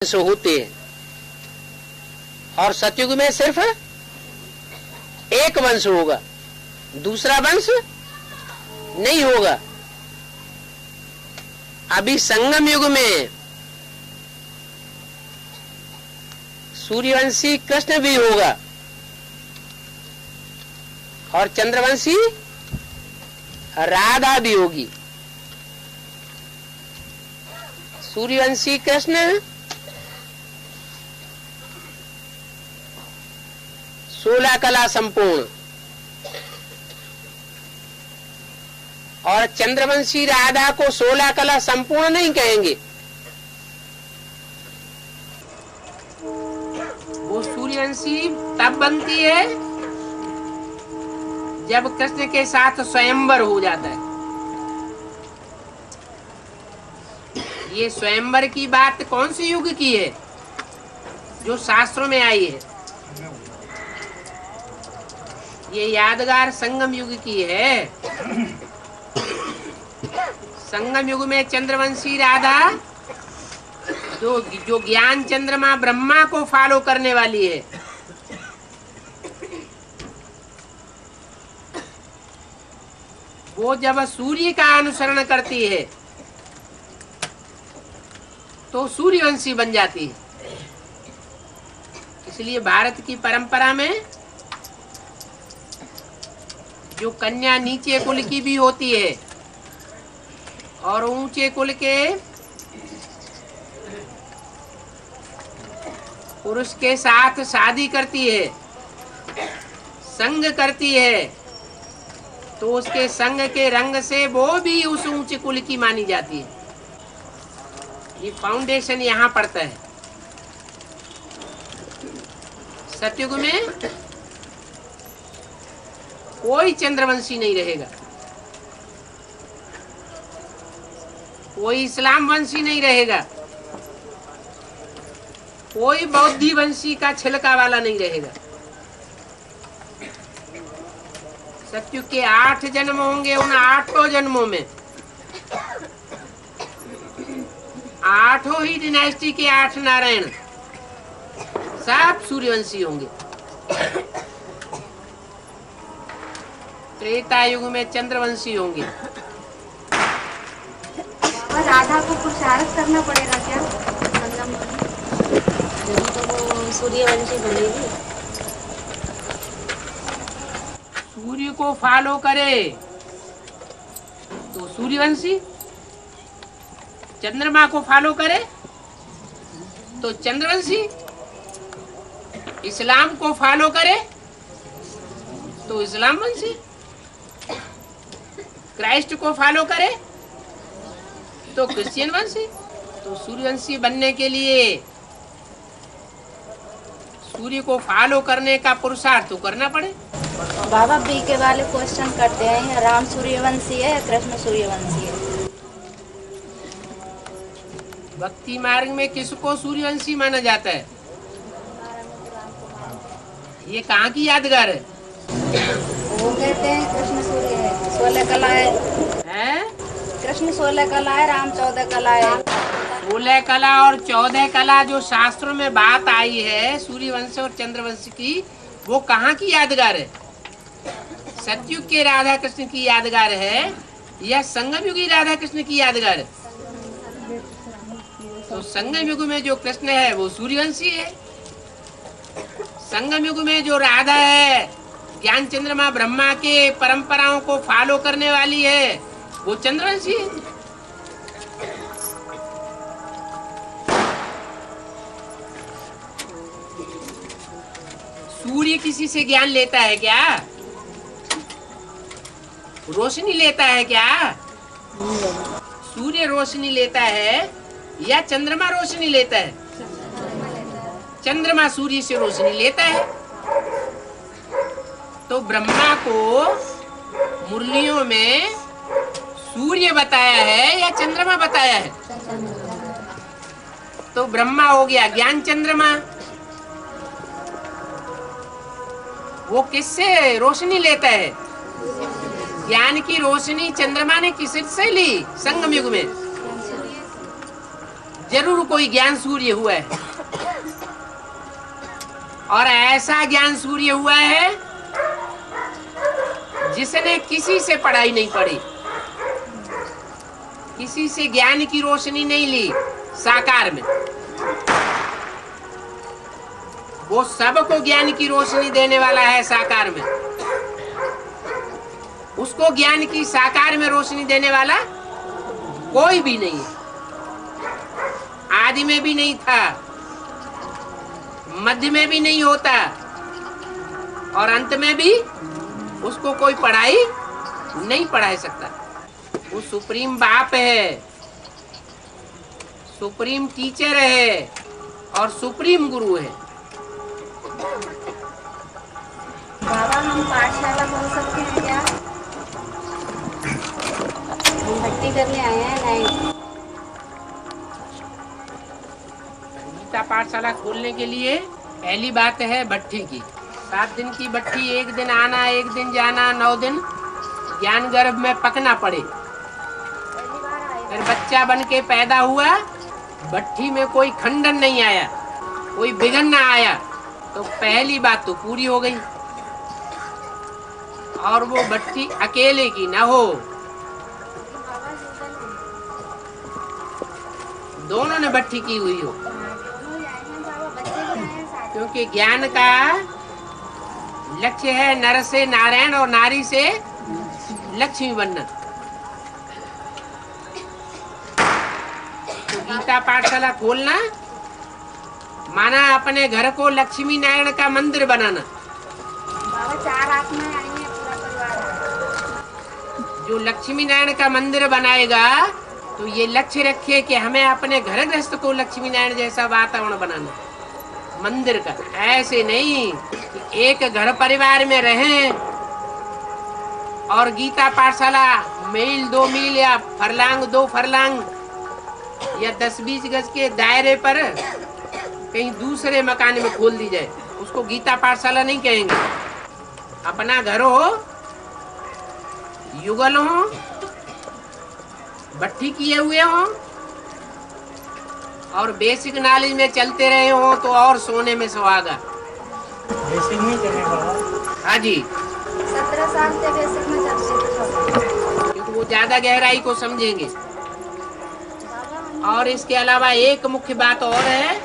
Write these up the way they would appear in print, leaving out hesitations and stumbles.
वंश होते हैं और सतयुग में सिर्फ एक वंश होगा, दूसरा वंश नहीं होगा। अभी संगम युग में सूर्यवंशी कृष्ण भी होगा और चंद्रवंशी राधा भी होगी। सूर्यवंशी कृष्ण 16 कला संपूर्ण और चंद्रवंशी राधा को 16 कला संपूर्ण नहीं कहेंगे। वो सूर्यवंशी तब बनती है जब कृष्ण के साथ स्वयंवर हो जाता है। ये स्वयंवर की बात कौन से युग की है जो शास्त्रों में आई है? ये यादगार संगम युग की है। संगम युग में चंद्रवंशी राधा जो ज्ञान चंद्रमा ब्रह्मा को फॉलो करने वाली है, वो जब सूर्य का अनुसरण करती है तो सूर्यवंशी बन जाती है। इसलिए भारत की परंपरा में जो कन्या नीचे कुल की भी होती है और ऊंचे कुल के पुरुष के साथ शादी करती है, संग करती है, तो उसके संग के रंग से वो भी उस ऊंचे कुल की मानी जाती है। ये फाउंडेशन यहाँ पड़ता है। सतयुग में कोई चंद्रवंशी नहीं रहेगा, कोई इस्लाम वंशी नहीं रहेगा, कोई बौद्धी वंशी का छिलका वाला नहीं रहेगा। सतयुग के 8 जन्म होंगे। उन 8 जन्मों में 8 ही डिनास्टी के 8 नारायण सब सूर्यवंशी होंगे। त्रेता युग में चंद्रवंशी होंगे। राधा को पुरुषार्थ करना पड़ेगा क्या? तो वो सूर्यवंशी बनेगी। सूर्य को फॉलो करे तो सूर्यवंशी, चंद्रमा को फॉलो करे तो चंद्रवंशी, इस्लाम को फॉलो करे तो इस्लाम वंशी, क्राइस्ट को फॉलो करे तो क्रिश्चियन वंशी। तो सूर्यवंशी बनने के लिए सूर्य को फॉलो करने का पुरुषार्थ तो करना पड़े। बाबा बीके वाले क्वेश्चन करते हैं, राम सूर्यवंशी है या कृष्ण सूर्यवंशी है? भक्ति मार्ग में किसको सूर्यवंशी माना जाता है? ये कहाँ की यादगार है? वो कहते हैं कृष्ण सूर्य है, 16 कला है। कृष्ण 16 कला है, राम 14 कला है। 16 कला और 14 कला जो शास्त्रों में बात आई है सूर्यवंश और चंद्रवंश की, वो कहाँ की यादगार है? सतयुग के राधा कृष्ण की यादगार है या संगम युगी राधा कृष्ण की यादगार है? तो संगम युग में जो कृष्ण है वो सूर्यवंशी है। संगम युग में जो राधा है ज्ञान चंद्रमा ब्रह्मा के परंपराओं को फॉलो करने वाली है, वो चंद्रवंशी है। सूर्य किसी से ज्ञान लेता है क्या? रोशनी लेता है क्या? सूर्य रोशनी लेता है या चंद्रमा रोशनी लेता है? चंद्रमा सूर्य से रोशनी लेता है। तो ब्रह्मा को मुरलियों में सूर्य बताया है या चंद्रमा बताया है? तो ब्रह्मा हो गया ज्ञान चंद्रमा। वो किससे रोशनी लेता है? ज्ञान की रोशनी चंद्रमा ने किससे ली संगम युग में? जरूर कोई ज्ञान सूर्य हुआ है, और ऐसा ज्ञान सूर्य हुआ है जिसने किसी से पढ़ाई नहीं पढ़ी, किसी से ज्ञान की रोशनी नहीं ली साकार में। वो सबको ज्ञान की रोशनी देने वाला है साकार में। उसको ज्ञान की साकार में रोशनी देने वाला कोई भी नहीं है। आदि में भी नहीं था, मध्य में भी नहीं होता, और अंत में भी उसको कोई पढ़ाई नहीं पढ़ा सकता। वो सुप्रीम बाप है, सुप्रीम टीचर है, और सुप्रीम गुरु है। बाबा हम पाठशाला बोल सकते हैं क्या? हम भर्ती करने आए हैं। नहीं, गीता पाठशाला खोलने के लिए पहली बात है भट्ठी की। 7 दिन की भट्ठी, 1 दिन आना 1 दिन जाना, 9 दिन ज्ञान गर्भ में पकना पड़े। फिर बच्चा बन के पैदा हुआ, भट्ठी में कोई खंडन नहीं आया, कोई विघन ना आया, तो पहली बात तो पूरी हो गई। और वो भट्ठी अकेले की ना हो, दोनों ने भट्ठी की हुई हो। क्योंकि ज्ञान का लक्ष्य है नर से नारायण और नारी से लक्ष्मी बनना। तो गीता पाठशाला खोलना माना अपने घर को लक्ष्मी नारायण का मंदिर बनाना। बाबा 4 आत्माएं आई हैं, पूरा परिवार। जो लक्ष्मी नारायण का मंदिर बनाएगा तो ये लक्ष्य रखे कि हमें अपने घर गृहस्थ को लक्ष्मी नारायण जैसा वातावरण बनाना, मंदिर का। ऐसे नहीं कि एक घर परिवार में रहें और गीता पाठशाला मील 2 मील या फरलांग 2 फरलांग या 10-20 गज के दायरे पर कहीं दूसरे मकान में खोल दी जाए, उसको गीता पाठशाला नहीं कहेंगे। अपना घर हो, युगल हो, भट्ठी किए हुए हो, और बेसिक नॉलेज में चलते रहे हो तो और सोने में सुहागा। बेसिक में चलेगा। हाँ जी, 17 साल से बेसिक में चलते, क्योंकि वो ज्यादा गहराई को समझेंगे। और इसके अलावा एक मुख्य बात और है,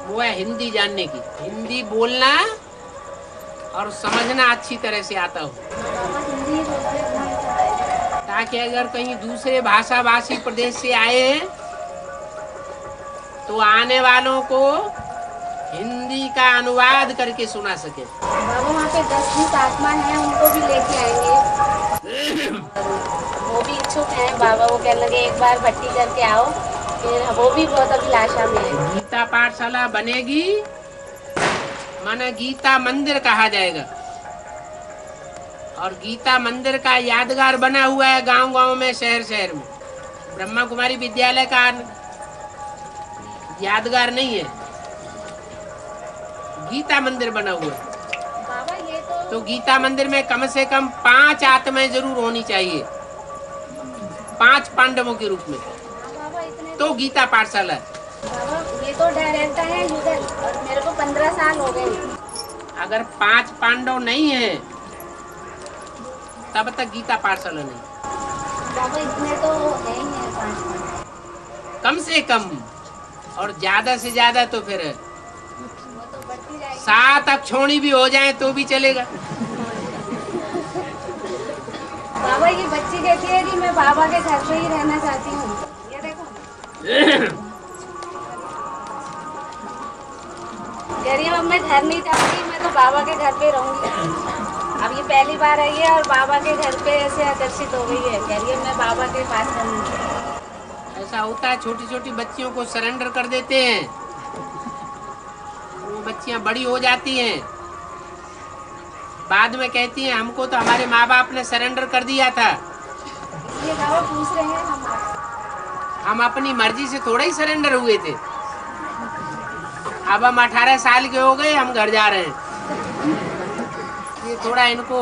वो है हिंदी जानने की। हिंदी बोलना और समझना अच्छी तरह से आता हो, ताकि अगर कहीं दूसरे भाषा भाषी प्रदेश से आए हैं तो आने वालों को हिंदी का अनुवाद करके सुना सके। बाबा वहाँ पे 10-20 आत्मा है, उनको भी लेके आएंगे। वो भी इच्छुक हैं बाबा। वो कहने लगे एक बार भट्टी करके आओ, फिर वो भी बहुत अभिलाषा में है। गीता पाठशाला बनेगी माना गीता मंदिर कहा जाएगा, और गीता मंदिर का यादगार बना हुआ है गांव-गांव में, शहर-शहर में। ब्रह्मा कुमारी विद्यालय का यादगार नहीं है, गीता मंदिर बना हुआ है। बाबा ये तो गीता मंदिर में कम से कम 5 आत्माएं जरूर होनी चाहिए, 5 पांडवों के रूप में, बाबा इतने तो गीता पाठशाला है। बाबा ये तो डायरेक्टर है युगल, और मेरे को 15 साल हो गए। अगर 5 पांडव नहीं है तब तक गीता पाठशाला नहीं। बाबा इतने तो है ही है 5 कम से कम, और ज्यादा से ज्यादा तो फिर वो तो बढ़ती जाएगी। 7 अक्षौणी भी हो जाए तो भी चलेगा। बाबा ये बच्ची कहती है कि मैं बाबा के घर पे ही रहना चाहती हूँ। ये देखो कह रही है अब मैं घर नहीं चाहती, मैं तो बाबा के घर पे रहूंगी। अब ये पहली बार आई है और बाबा के घर पे ऐसे आकर्षित हो गई है, कह रही है मैं बाबा के पास रहूंगी। ऐसा होता है, छोटी छोटी बच्चियों को सरेंडर कर देते हैं, वो बच्चियां बड़ी हो जाती हैं, बाद में कहती हैं हमको तो हमारे माँ बाप ने सरेंडर कर दिया था। इसलिए बाबा पूछ रहे हैं हम आपसे। हम अपनी मर्जी से थोड़ा ही सरेंडर हुए थे। अब हम 18 साल के हो गए, हम घर जा रहे हैं। ये थोड़ा इनको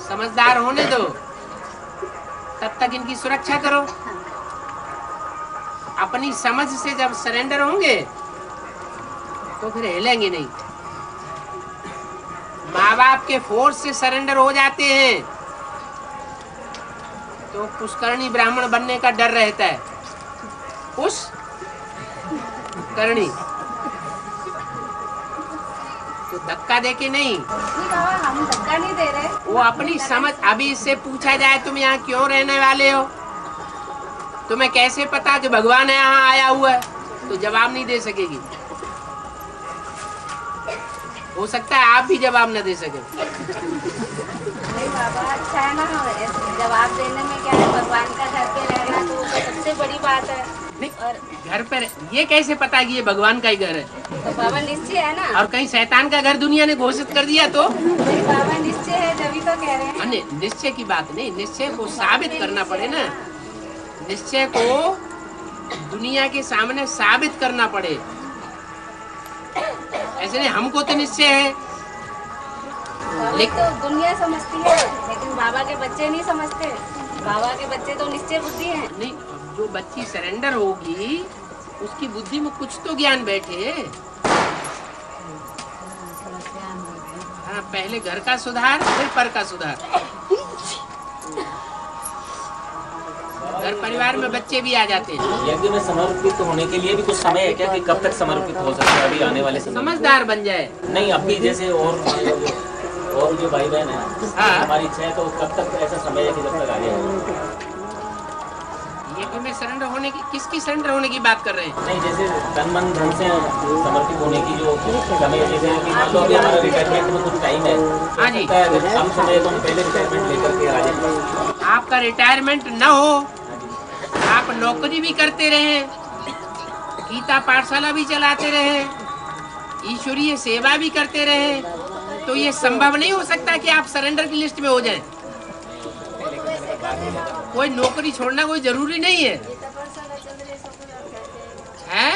समझदार होने दो, तब तक इनकी सुरक्षा करो। अपनी समझ से जब सरेंडर होंगे तो फिर हिलेंगे नहीं। माँ बाप के फोर्स से सरेंडर हो जाते हैं तो पुष्करणी ब्राह्मण बनने का डर रहता है। पुष्करणी तो धक्का देके नहीं, बाबा हम धक्का नहीं दे रहे। वो अपनी समझ। अभी इससे पूछा जाए तुम यहाँ क्यों रहने वाले हो, तुम्हें कैसे पता कि भगवान यहाँ आया हुआ है, तो जवाब नहीं दे सकेगी। हो सकता है आप भी जवाब न दे सके। नहीं बाबा, अच्छा है ना, जवाब देने में क्या है, भगवान का घर पे रहना तो वो सबसे बड़ी बात है। नहीं, और घर पर ये कैसे पता कि ये भगवान का ही घर है? तो बाबा निश्चय है ना। और कहीं शैतान का घर दुनिया ने घोषित कर दिया तो? नहीं बाबा निश्चय है, तभी तो कह रहे हैं। अन्य निश्चय की बात नहीं, निश्चय को साबित करना पड़े ना। निश्चय को दुनिया के सामने साबित करना पड़े। ऐसे नहीं, हमको तो निश्चय है तो दुनिया समझती है, लेकिन बाबा के बच्चे नहीं समझते। बाबा के बच्चे तो निश्चय बुद्धि है। नहीं, जो बच्ची सरेंडर होगी उसकी बुद्धि में कुछ तो ज्ञान बैठे। हाँ, पहले घर का सुधार फिर पर का सुधार। घर परिवार में बच्चे भी आ जाते हैं। यज्ञ में समर्पित होने के लिए भी कुछ समय है क्या, कि कब तक समर्पित हो सकता है अभी आने वाले समय? समझदार बन जाए। नहीं, अभी जैसे और जो भाई बहन है, हाँ। हमारी इच्छा है तो कब तक ऐसा समय है कि जब तक आ जाए? यज्ञ में सरेंडर होने की, किसकी सरेंडर होने की बात कर रहे हैं? नहीं, जैसे तन मन धन से समर्पित होने की जो समय, जैसे कि मान लो अभी हमारा रिटायरमेंट में कुछ टाइम है। हाँ जी। कम समय तो हम पहले रिटायरमेंट लेकर के आ जाए। आपका रिटायरमेंट न हो, आप नौकरी भी करते रहे, गीता पाठशाला भी चलाते रहे, ईश्वरीय सेवा भी करते रहे, तो ये संभव नहीं हो सकता कि आप सरेंडर की लिस्ट में हो जाएं। कोई नौकरी छोड़ना कोई जरूरी नहीं है। हैं?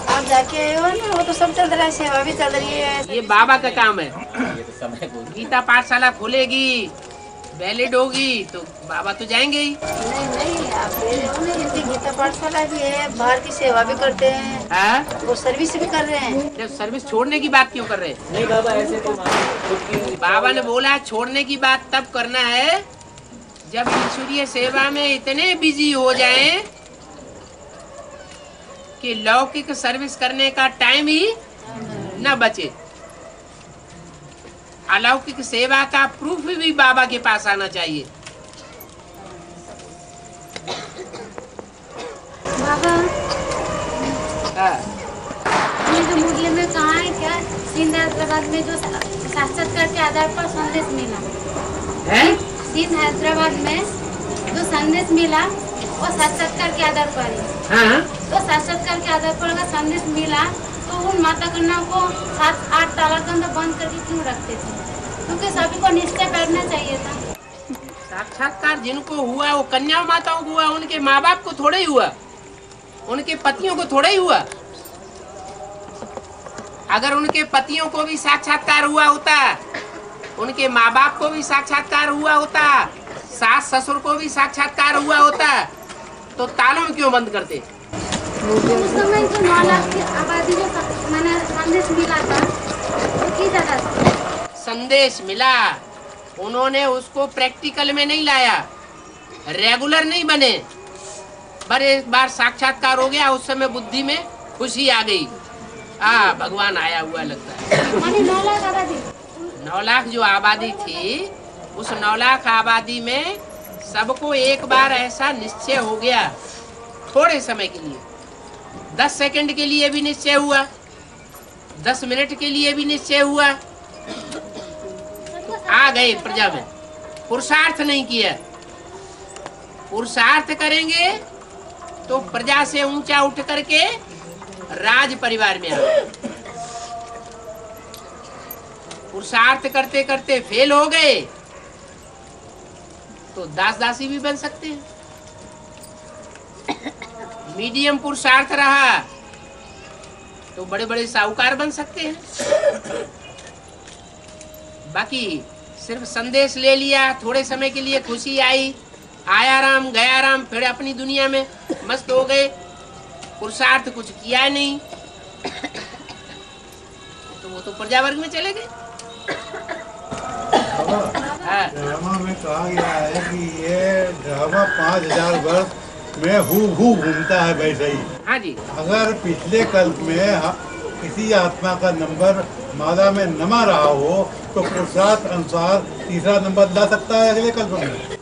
आप जाके आए हो ना, वो तो सब चल रहा है, सेवा भी चल रही है। ये बाबा का काम है। ये तो समय को गीता पाठशाला खुलेगी, वैलिड होगी तो बाबा तो जाएंगे ही। नहीं आप जैसे गीता पाठशाला भी है, बाहर की सेवा भी करते हैं, हाँ? वो सर्विस भी कर रहे हैं। जब सर्विस छोड़ने की बात क्यों कर रहे हैं? नहीं बाबा, ऐसे तो खुद की बाबा ने बोला छोड़ने की बात तब करना है जब ईश्वरीय सेवा में इतने बिजी हो जाएं कि लौकिक सर्विस करने का टाइम ही न बचे। अलौकिक सेवा का प्रूफ भी बाबा के पास आना चाहिए। बाबा हाँ। ये जो मुरली में कहा है क्या, सिंध हैदराबाद में जो साक्षात्कार के आधार पर संदेश मिला है? सिंध हैदराबाद में जो संदेश मिला वो साक्षात्कार के आधार पर है। हाँ? तो साक्षात्कार के आधार पर अगर संदेश मिला तो उन माता कन्या को 7-8 ताला के अंदर बंद करके क्यों रखते थे? क्योंकि सभी को निश्चय करना चाहिए था। साक्षात्कार जिनको हुआ वो कन्या माताओं को हुआ, उनके माँ बाप को थोड़ा ही हुआ, उनके पतियों को थोड़ा ही हुआ। अगर उनके पतियों को भी साक्षात्कार हुआ होता, उनके माँ बाप को भी साक्षात्कार हुआ होता, सास ससुर को भी साक्षात्कार हुआ होता, तो तालों में क्यों बंद करते? उस समय जो 9 लाख की आबादी जो मैंने संदेश मिला था वो की जगह था। संदेश मिला, उन्होंने उसको प्रैक्टिकल में नहीं लाया, रेगुलर नहीं बने। पर एक बार साक्षात्कार हो गया, उस समय बुद्धि में खुशी आ गई, भगवान आया हुआ लगता है। 9 लाख आबादी, 9 लाख जो आबादी थी, उस 9 लाख आबादी में सबको एक बार ऐसा निश्चय हो गया, थोड़े समय के लिए, 10 सेकंड के लिए भी निश्चय हुआ, 10 मिनट के लिए भी निश्चय हुआ, तो आ गए प्रजा में। पुरुषार्थ नहीं किया। पुरुषार्थ करेंगे तो प्रजा से ऊंचा उठ करके राज परिवार में आ गए। पुरुषार्थ करते करते फेल हो गए तो दास दासी भी बन सकते हैं। मीडियम पुरुषार्थ रहा तो बड़े बड़े साहूकार बन सकते हैं। बाकी सिर्फ संदेश ले लिया, थोड़े समय के लिए खुशी आई, आया राम गया राम, फिर अपनी दुनिया में मस्त हो गए, पुरुषार्थ कुछ किया नहीं, तो वो तो प्रजा वर्ग में चले गए। हाँ। ड्रामा में कहा गया है कि ये ड्रामा 5000 वर्ष में हू घूमता है वैसे ही। हाँ जी। अगर पिछले कल्प में किसी आत्मा का नंबर माला में नमा रहा हो तो पुरुषार्थ अनुसार तीसरा नंबर ला सकता है अगले कल्प में।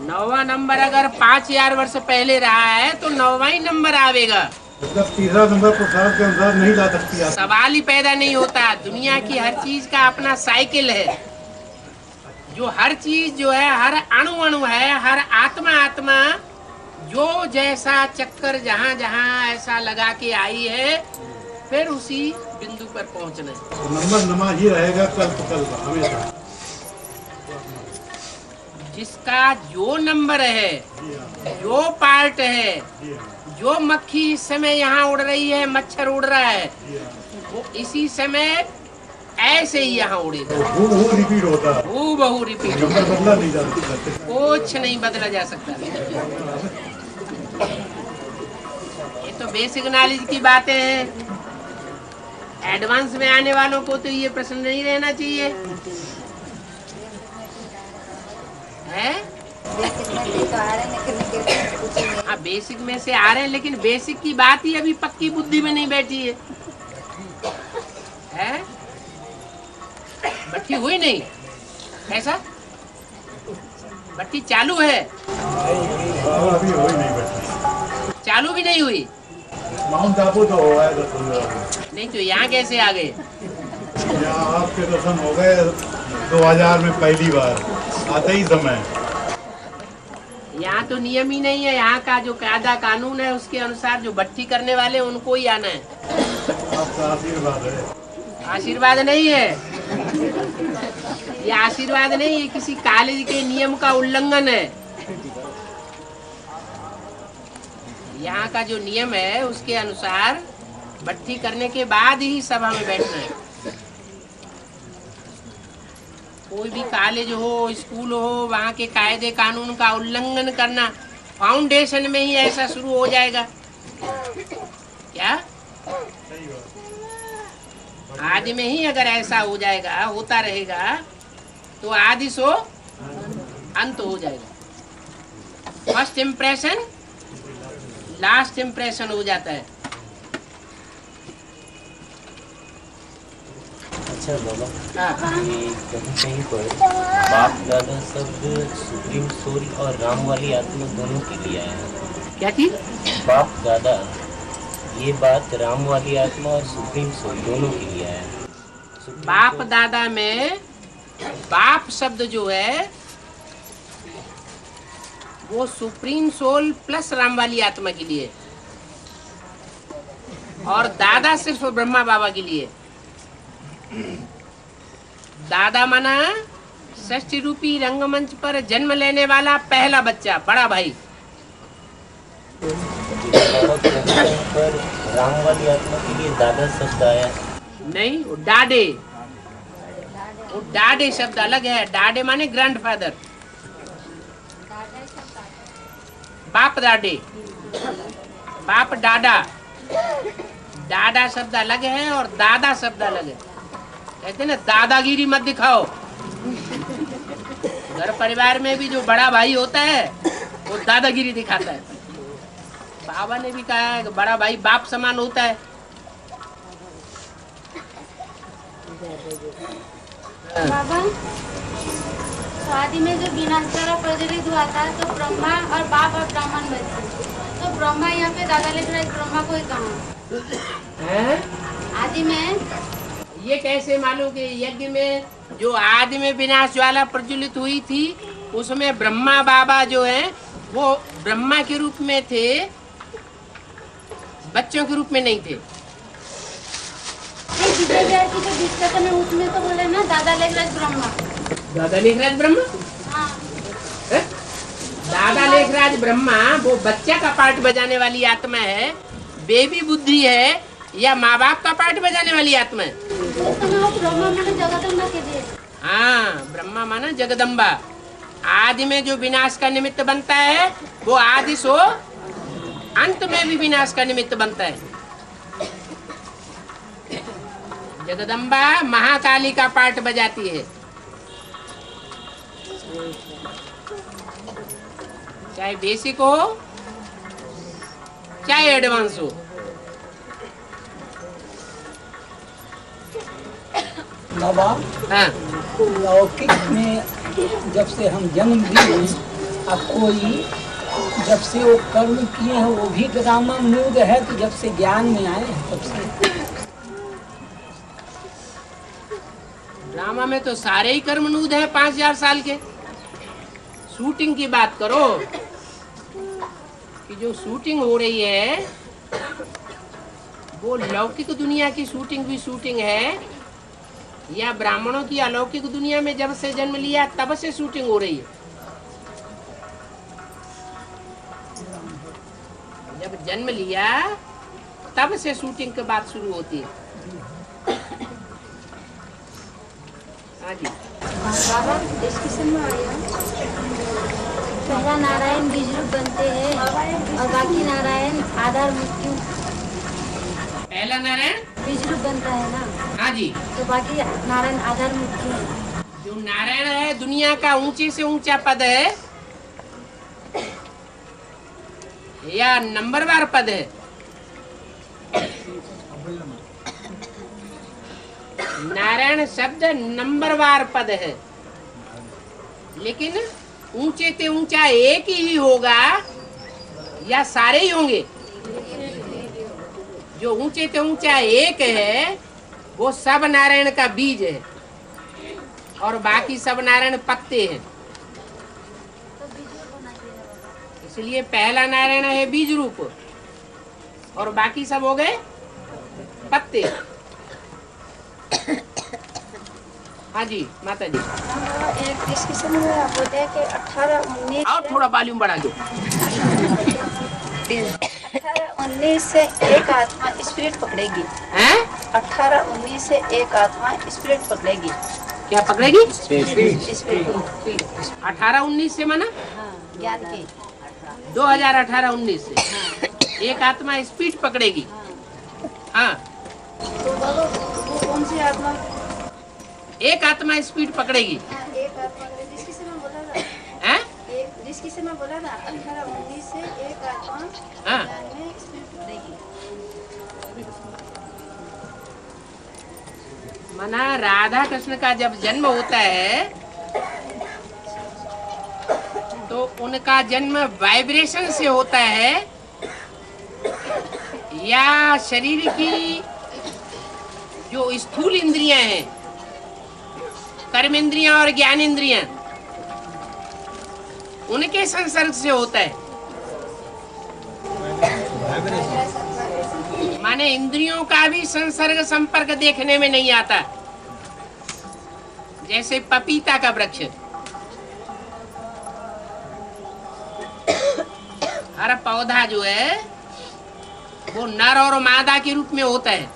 9वां नंबर अगर 5000 वर्ष पहले रहा है तो 9वां ही नंबर आवेगा। मतलब तीसरा नंबर पुरुषार्थ के अनुसार नहीं ला सकती आत्मा। सवाल ही पैदा नहीं होता। दुनिया की हर चीज का अपना साइकिल है, जो हर चीज जो है, हर अणु अणु है, हर आत्मा आत्मा जो जैसा चक्कर जहाँ जहाँ ऐसा लगा के आई है, फिर उसी बिंदु पर पहुंचना है। तो नंबर नमा ही रहेगा कल्प कल्प हमेशा। जिसका जो नंबर है, जो पार्ट है, जो मक्खी इस समय यहाँ उड़ रही है, मच्छर उड़ रहा है, वो इसी समय ऐसे ही यहाँ उड़ेगा। हू रिपीट होता है, हूबहू रिपीट। नंबर बदला नहीं जा सकता। कुछ नहीं बदला जा सकता। ये तो बेसिक नॉलेज की बातें हैं। एडवांस में आने वालों को तो ये प्रश्न नहीं रहना चाहिए है। हाँ, बेसिक में से आ रहे हैं, लेकिन बेसिक की बात ही अभी पक्की बुद्धि में नहीं बैठी है? बट्टी हुई नहीं? कैसा बट्टी चालू है? अभी हो ही नहीं बैठा। चालू भी नहीं हुई? माउंट आबू तो हुआ है 10-15। नहीं तो यहाँ कैसे आ गए? यहाँ आपके दर्शन हो गए 2000 में पहली बार आते ही समय। यहाँ तो नियम ही नहीं है। यहाँ का जो कायदा कानून है उसके अनुसार जो भट्टी करने वाले उनको ही आना है। आपका आशीर्वाद है। आशीर्वाद नहीं है ये, आशीर्वाद नहीं, ये किसी कॉलेज के नियम का उल्लंघन है। यहाँ का जो नियम है उसके अनुसार भट्टी करने के बाद ही सभा में बैठना है। कोई भी कॉलेज हो, स्कूल हो, वहाँ के कायदे कानून का उल्लंघन करना, फाउंडेशन में ही ऐसा शुरू हो जाएगा क्या? आदि में ही अगर ऐसा हो जाएगा, होता रहेगा, तो आदि सो अंत हो जाएगा। फर्स्ट इम्प्रेशन लास्ट इम्प्रेशन हो जाता है। अच्छा बाबा, हाँ। ये कहीं कहीं पर बाप दादा शब्द सुप्रीम सोल और राम वाली आत्मा दोनों के लिए आया है। क्या चीज? बाप दादा, ये बात राम वाली आत्मा और सुप्रीम सोल दोनों के लिए आया है। बाप दादा में बाप शब्द जो है वो सुप्रीम सोल प्लस राम वाली आत्मा के लिए, और दादा सिर्फ ब्रह्मा बाबा के लिए। दादा माना षष्ठी रूपी रंगमंच पर जन्म लेने वाला पहला बच्चा, बड़ा भाई। पर राम वाली आत्मा के लिए दादा शब्द आया नहीं, वो डाडे, वो डाडे शब्द अलग है। डाडे माने ग्रैंडफादर, बाप दाडे, बाप दादा। दादा शब्द अलग है और दादा शब्द अलग है। कहते ना दादागिरी मत दिखाओ। घर परिवार में भी जो बड़ा भाई होता है वो दादागिरी दिखाता है। बाबा ने भी कहा है कि बड़ा भाई बाप समान होता है। बाबा, शादी में जो विनाश द्वारा प्रज्वलित हुआ था तो ब्रह्मा और बाप और ब्राह्मण बचे, तो ब्रह्मा यहाँ पे दादा लिख रहा है, ब्रह्मा को ही कहा आदि में। ये कैसे मालूम कि यज्ञ में जो आदि में विनाश ज्वाला प्रज्वलित हुई थी उसमें ब्रह्मा बाबा जो है वो ब्रह्मा के रूप में थे, बच्चों के रूप में नहीं थे। विजय विहार की जो डिस्कशन है उसमें तो बोले ना दादा लेखराज ब्रह्मा। दादा लेखराज ब्रह्मा? हाँ। है? दादा लेखराज ब्रह्मा वो बच्चा का पार्ट बजाने वाली आत्मा है, बेबी बुद्धि है, या माँ बाप का पार्ट बजाने वाली आत्मा है? ब्रह्मा माने जगदम्बा के लिए। हाँ, ब्रह्मा माना जगदम्बा। आदि में जो विनाश का निमित्त बनता है वो आदि सो अंत में भी विनाश का निमित्त बनता है। जगदम्बा महाकाली का पार्ट बजाती है, चाहे बेसिक हो चाहे एडवांस हो। बाबा, हाँ, लौकिक में जब से हम जन्म लिए, अब कोई जब से वो कर्म किए हैं वो भी ड्रामा मूड है, तो जब से ज्ञान में आए हैं तब से ड्रामा में तो सारे ही कर्मनूद है 5000 साल के। शूटिंग की बात करो कि जो शूटिंग हो रही है वो लौकिक दुनिया की शूटिंग भी शूटिंग है, या ब्राह्मणों की अलौकिक दुनिया में जब से जन्म लिया तब से शूटिंग हो रही है। जब जन्म लिया तब से शूटिंग की बात शुरू होती है। हाँ जी, बाबा डिस्कशन में आया, पहला नारायण बीज रूप बनते हैं और बाकी नारायण आधार मृत्यु। पहला नारायण बीज रूप बनता है ना, हाँ जी, तो बाकी नारायण आधार मृत्यु है। जो नारायण है दुनिया का ऊंचे से ऊंचा पद है या नंबरवार पद है? नारायण शब्द नंबरवार पद है, लेकिन ऊंचे से ऊंचा एक ही होगा या सारे ही होंगे? जो ऊंचे से ऊंचा एक है वो सब नारायण का बीज है और बाकी सब नारायण पत्ते हैं। इसलिए पहला नारायण है बीज रूप और बाकी सब हो गए पत्ते। हाँ जी माता जी, एक डिस्कशन में आप बोलते हैं कि 18-19 और थोड़ा वॉल्यूम बढ़ा दो। 18-19 से एक आत्मा स्पिरिट पकड़ेगी। हैं? 18-19 से एक आत्मा स्पिरिट पकड़ेगी। क्या पकड़ेगी? स्पिरिट 18-19 से माना हाँ, ज्ञान की 2018-19 से एक आत्मा स्पीड पकड़ेगी। हाँ, तो बाबा वो कौन सी आत्मा? एक आत्मा स्पीड पकड़ेगी। एक आत्मा जिसकी से मैं बोला था, हैं? एक जिसकी से मैं बोला था 18-19 से एक आत्मा हाँ। ज्ञान में स्पिरिट पकड़ेगी। माना राधा कृष्ण का जब जन्म होता है तो उनका जन्म वाइब्रेशन से होता है या शरीर की जो स्थूल इंद्रियां हैं, कर्म इंद्रियां और ज्ञान इंद्रियां, उनके संसर्ग से होता है? माने इंद्रियों का भी संसर्ग संपर्क देखने में नहीं आता। जैसे पपीता का वृक्ष, हर पौधा जो है वो नर और मादा के रूप में होता है।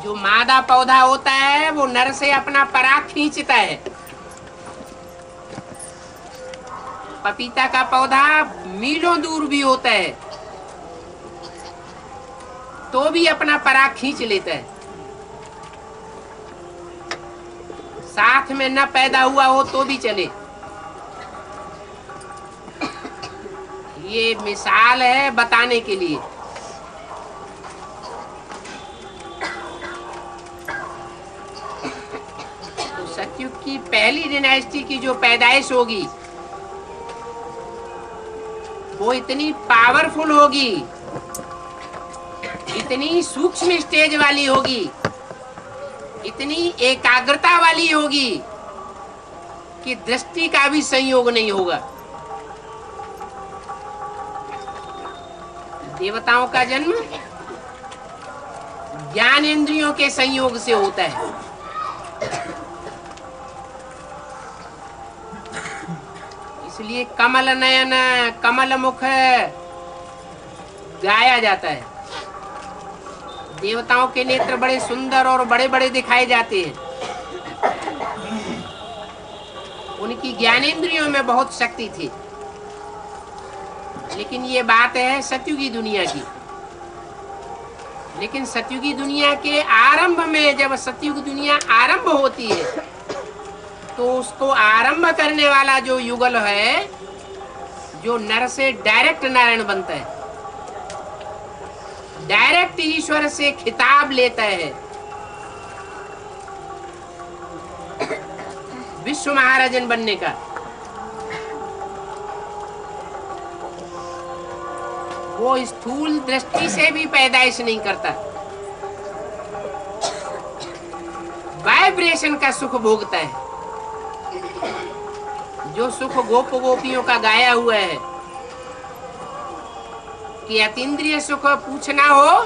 जो मादा पौधा होता है वो नर से अपना पराग खींचता है। पपीता का पौधा मीलों दूर भी होता है तो भी अपना पराग खींच लेता है। साथ में न पैदा हुआ हो तो भी चले। ये मिसाल है बताने के लिए। तो सतयुग की पहली डायनेस्टी की जो पैदाइश होगी वो इतनी पावरफुल होगी, इतनी सूक्ष्म स्टेज वाली होगी, इतनी एकाग्रता वाली होगी कि दृष्टि का भी संयोग नहीं होगा। देवताओं का जन्म ज्ञान इंद्रियों के संयोग से होता है। इसलिए कमल नयन कमल मुख गाया जाता है। देवताओं के नेत्र बड़े सुंदर और बड़े बड़े दिखाए जाते हैं। उनकी ज्ञानेंद्रियों में बहुत शक्ति थी। लेकिन ये बात है सतयुगी दुनिया की। लेकिन सतयुगी दुनिया के आरंभ में, जब सतयुग दुनिया आरंभ होती है, तो उसको आरंभ करने वाला जो युगल है, जो नर से डायरेक्ट नारायण बनता है, डायरेक्ट ईश्वर से खिताब लेता है, विश्व महाराजन बनने का, वो स्थूल दृष्टि से भी पैदाइश नहीं करता, वाइब्रेशन का सुख भोगता है। जो सुख गोप गोपियों का गाया हुआ है कि अतीन्द्रिय सुख पूछना हो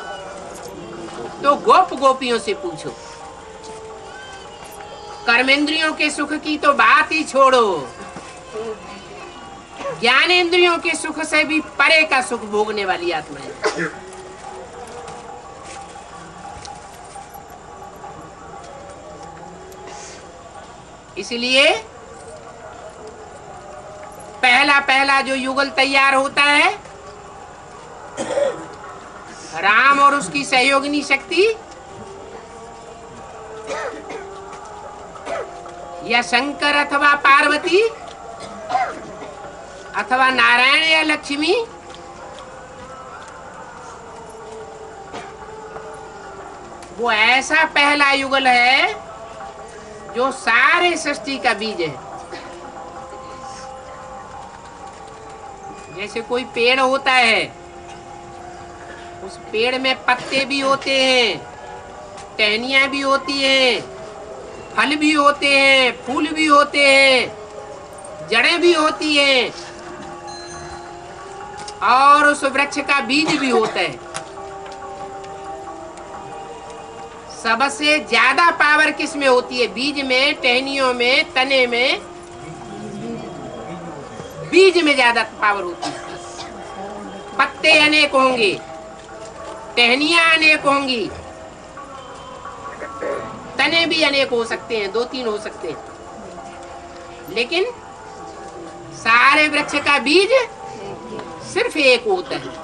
तो गोप गोपियों से पूछो, कर्मेंद्रियों के सुख की तो बात ही छोड़ो, ज्ञानेंद्रियों के सुख से भी परे का सुख भोगने वाली आत्मा है। इसलिए पहला जो युगल तैयार होता है, राम और उसकी सहयोगिनी शक्ति, या शंकर अथवा पार्वती, अथवा नारायण या लक्ष्मी, वो ऐसा पहला युगल है जो सारे सृष्टि का बीज है। जैसे कोई पेड़ होता है, उस पेड़ में पत्ते भी होते हैं, टहनियां भी होती हैं, फल भी होते हैं, फूल भी होते हैं, जड़ें भी होती हैं, और उस वृक्ष का बीज भी होता है। सबसे ज्यादा पावर किस में होती है? बीज में, टहनियों में, तने में। बीज में ज्यादा पावर होती है। पत्ते अनेक होंगे, टहनियां अनेक होंगी, तने भी अनेक हो सकते हैं, 2-3 हो सकते हैं, लेकिन सारे वृक्ष का बीज सिर्फ एक होता है।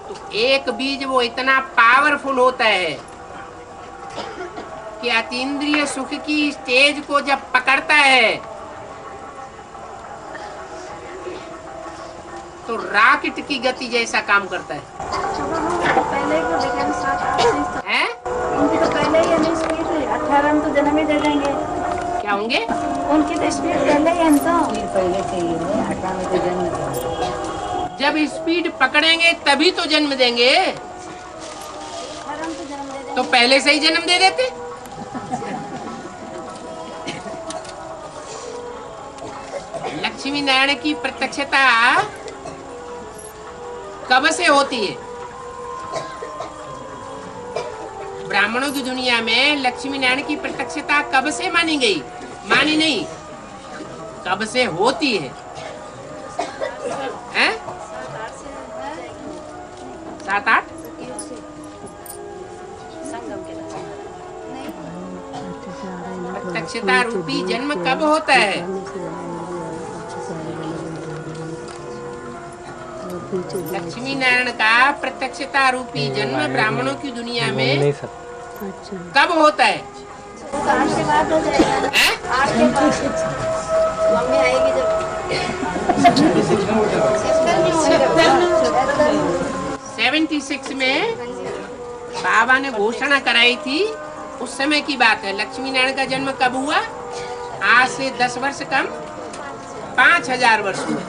तो एक बीज वो इतना पावरफुल होता है कि अतीन्द्रिय सुख की स्टेज को जब पकड़ता है तो रॉकेट की गति जैसा काम करता है। पहले को लेकिन 7-8 हैं? उनकी तो पहले ही हमें स्पीड है, 18 में तो जन्म ही दे देंगे। क्या होंगे? उनकी तो स्पीड पहले ही तो पहले से ही है, 18 में तो जन्म दिया। जब स्पीड पकड़ेंगे तभी तो जन्म देंगे, 18 में तो जन्म दे देंगे। तो पहले से ही जन्म दे देते। लक्ष्मी नारायण की प्रत्यक्षता कब से होती है? ब्राह्मणों की दुनिया में लक्ष्मी नारायण की प्रत्यक्षता कब से मानी गई? मानी नहीं, कब से होती है? हैं? 7-8 प्रत्यक्षता रूपी जन्म कब होता है? लक्ष्मी नारायण का प्रत्यक्षता रूपी जन्म ब्राह्मणों की दुनिया में कब होता है? 8 के बाद हो जाएगा। हैं? 8 के बाद मम्मी आएगी जब 76 में बाबा ने घोषणा कराई थी, उस समय की बात है। लक्ष्मी नारायण का जन्म कब हुआ? आज से 10 वर्ष कम 5000 वर्ष हुए।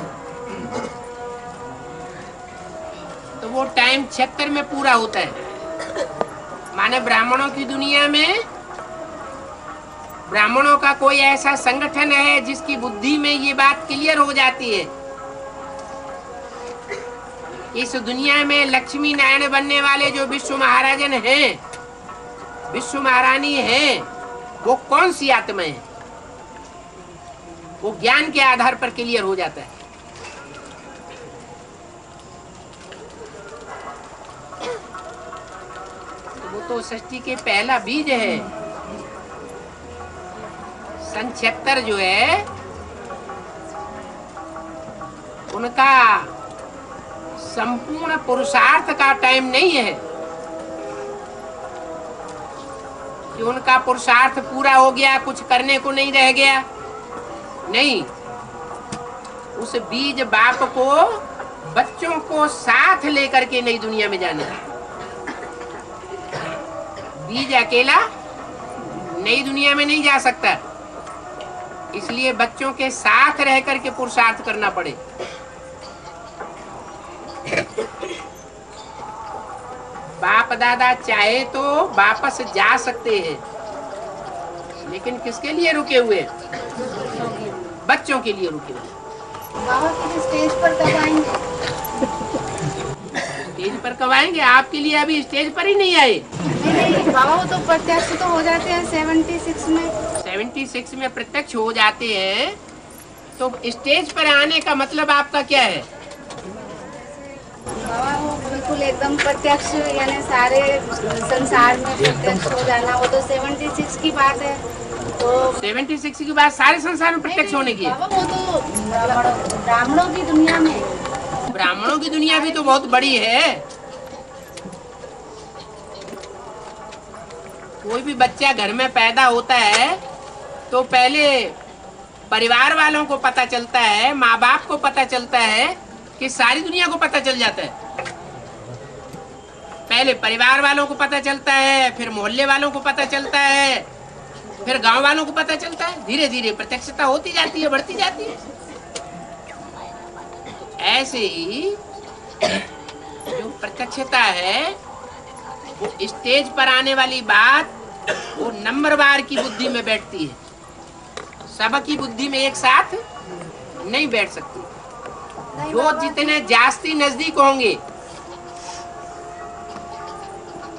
तो वो टाइम 76 में पूरा होता है। माने ब्राह्मणों की दुनिया में ब्राह्मणों का कोई ऐसा संगठन है जिसकी बुद्धि में ये बात क्लियर हो जाती है, इस दुनिया में लक्ष्मी नारायण बनने वाले जो विश्व महाराजन हैं, विश्व महारानी हैं, वो कौन सी आत्मा है? वो ज्ञान के आधार पर क्लियर हो जाता है। तो वो तो सृष्टि के पहला बीज है। सन 76 जो है उनका संपूर्ण पुरुषार्थ का टाइम नहीं है कि उनका पुरुषार्थ पूरा हो गया, कुछ करने को नहीं रह गया। नहीं, उस बीज बाप को, बच्चों को साथ लेकर के नई दुनिया में जाना है। बीज अकेला नई दुनिया में नहीं जा सकता, इसलिए बच्चों के साथ रह करके पुरुषार्थ करना पड़े। बाप दादा चाहे तो वापस जा सकते हैं, लेकिन किसके लिए रुके हुए? बच्चों के लिए रुके हुए। बाबा फिर स्टेज पर कब आएंगे? स्टेज पर कब आएंगे? आपके लिए अभी स्टेज पर ही नहीं आए। नहीं बाबा, वो तो प्रत्यक्ष तो हो जाते हैं 76 में। 76 में प्रत्यक्ष हो जाते हैं, तो स्टेज पर आने का मतलब आपका क्या है? बाबा वो बिल्कुल एकदम प्रत्यक्ष, यानी सारे संसार में प्रत्यक्ष हो जाना, वो तो 76 की बात है। तो 76 की बात सारे संसार में प्रत्यक्ष होने की है। बाबा वो तो ब्राह्मणों की दुनिया में। ब्राह्मणों की दुनिया भी तो बहुत बड़ी है। कोई भी बच्चा घर में पैदा होता है तो पहले परिवार वालों को पता चलता है, माँ बाप को पता चलता है, कि सारी दुनिया को पता चल जाता है। पहले परिवार वालों को पता चलता है, फिर मोहल्ले वालों को पता चलता है, फिर गांव वालों को पता चलता है। धीरे धीरे प्रत्यक्षता होती जाती है, बढ़ती जाती है। ऐसे ही जो प्रत्यक्षता है, वो स्टेज पर आने वाली बात वो नंबरवार की बुद्धि में बैठती है, सबकी बुद्धि में एक साथ नहीं बैठ सकती। जो जितने जास्ती नजदीक होंगे,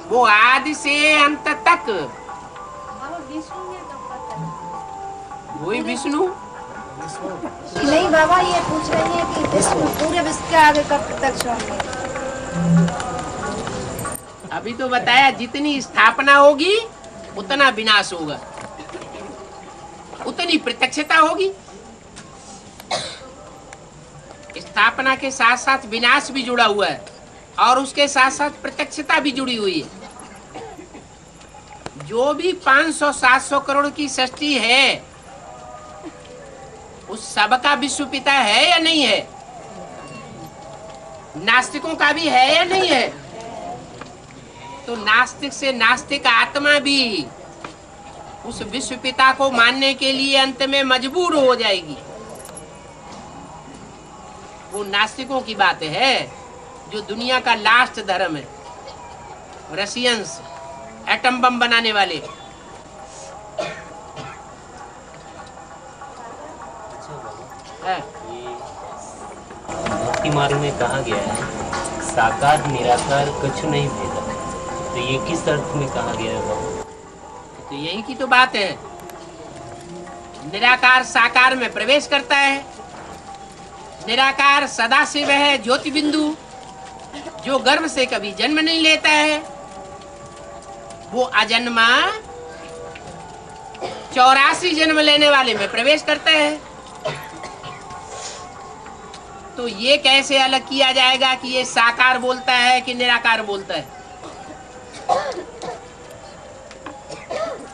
वो आदि से अंत तक वही विष्णु। नहीं बाबा, ये पूछ रही है कि विश्व, पूरे विश्व के आगे कब प्रत्यक्ष होंगे? अभी तो बताया, जितनी स्थापना होगी उतना विनाश होगा, उतनी प्रत्यक्षता होगी। स्थापना के साथ साथ विनाश भी जुड़ा हुआ है, और उसके साथ साथ प्रत्यक्षता भी जुड़ी हुई है। जो भी 500-700 करोड़ की सृष्टि है, उस सबका विश्व पिता है या नहीं है? नास्तिकों का भी है या नहीं है? तो नास्तिक से नास्तिक आत्मा भी उस विश्व पिता को मानने के लिए अंत में मजबूर हो जाएगी। वो नास्तिकों की बात है, जो दुनिया का लास्ट धर्म है। रशियंस, एटम बम बनाने वाले। है। भक्ति मार्ग में कहा गया है, साकार निराकार कछु नहीं भेदा। तो ये किस अर्थ में कहा गया है बाबा? तो यही की तो बात है। निराकार साकार में प्रवेश करता है। निराकार सदा शिव है, ज्योति बिंदु, जो गर्भ से कभी जन्म नहीं लेता है। वो अजन्मा 84 जन्म लेने वाले में प्रवेश करता है। तो ये कैसे अलग किया जाएगा कि ये साकार बोलता है कि निराकार बोलता है?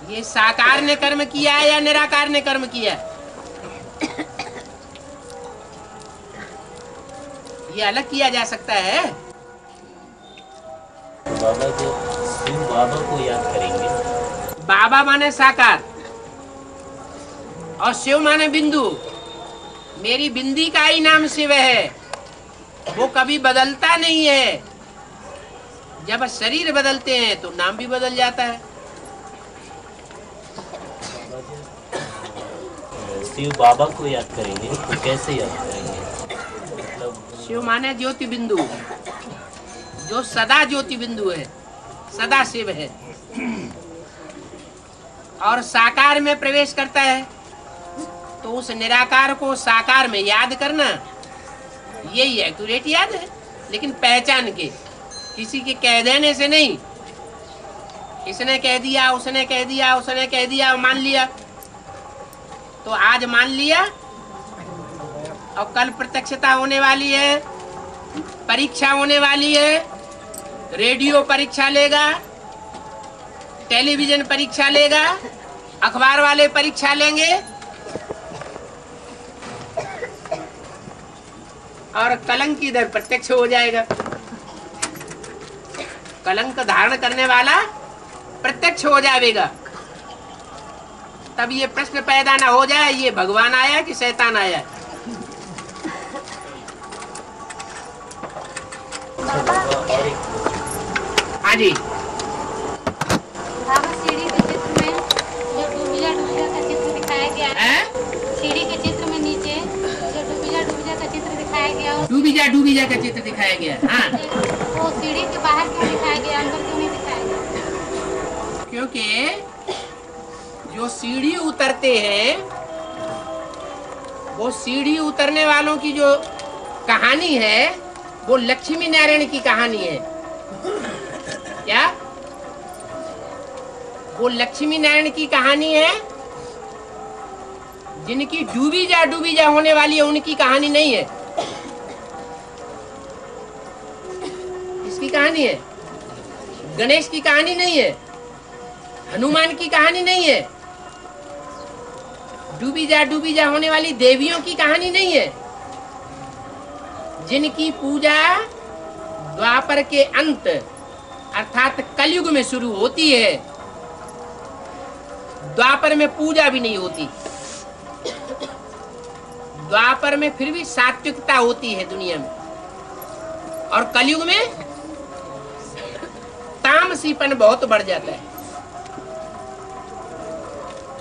ये साकार ने कर्म किया है या निराकार ने कर्म किया है? ये अलग किया जा सकता है। बाबा जो शिव बाबा को याद करेंगे, बाबा माने साकार और शिव माने बिंदु। मेरी बिंदी का ही नाम शिव है, वो कभी बदलता नहीं है। जब शरीर बदलते हैं तो नाम भी बदल जाता है। शिव बाबा को याद करेंगे तो कैसे याद करेंगे? मतलब शिव माने ज्योति बिंदु, जो सदा ज्योति बिंदु है, सदा शिव है, और साकार में प्रवेश करता है। तो उस निराकार को साकार में याद करना, यही एक्यूरेट याद है, लेकिन पहचान के, किसी के कह देने से नहीं। इसने कह दिया, उसने कह दिया, उसने कह दिया, मान लिया, तो आज मान लिया और कल प्रत्यक्षता होने वाली है, परीक्षा होने वाली है, रेडियो परीक्षा लेगा, टेलीविजन परीक्षा लेगा, अखबार वाले परीक्षा लेंगे और कलंक इधर प्रत्यक्ष हो जाएगा। कलंक धारण करने वाला प्रत्यक्ष हो जाएगा। तब ये प्रश्न पैदा ना हो जाए ये भगवान आया कि शैतान आया। हाँ जी। बाबा सीढ़ी के चित्र में जो डूबिया का चित्र दिखाया गया है, सीढ़ी के चित्र में नीचे जो डूबिया का चित्र दिखाया गया, डूबिया का चित्र दिखाया गया। हाँ, वो सीढ़ी के बाहर क्यों दिखाया गया, अंदर क्यों नहीं दिखाया गया? क्योंकि जो सीढ़ी उतरते हैं वो सीढ़ी उतरने वालों की जो कहानी है वो लक्ष्मी नारायण की कहानी है। क्या वो लक्ष्मी नारायण की कहानी है? जिनकी डूबी जा होने वाली है उनकी कहानी नहीं है। इसकी कहानी है, गणेश की कहानी नहीं है, हनुमान की कहानी नहीं है, डूबी जा होने वाली देवियों की कहानी नहीं है। जिनकी पूजा द्वापर के अंत अर्थात कलयुग में शुरू होती है, द्वापर में पूजा भी नहीं होती। द्वापर में फिर भी सात्विकता होती है दुनिया में, और कलयुग में तामसीपन बहुत बढ़ जाता है।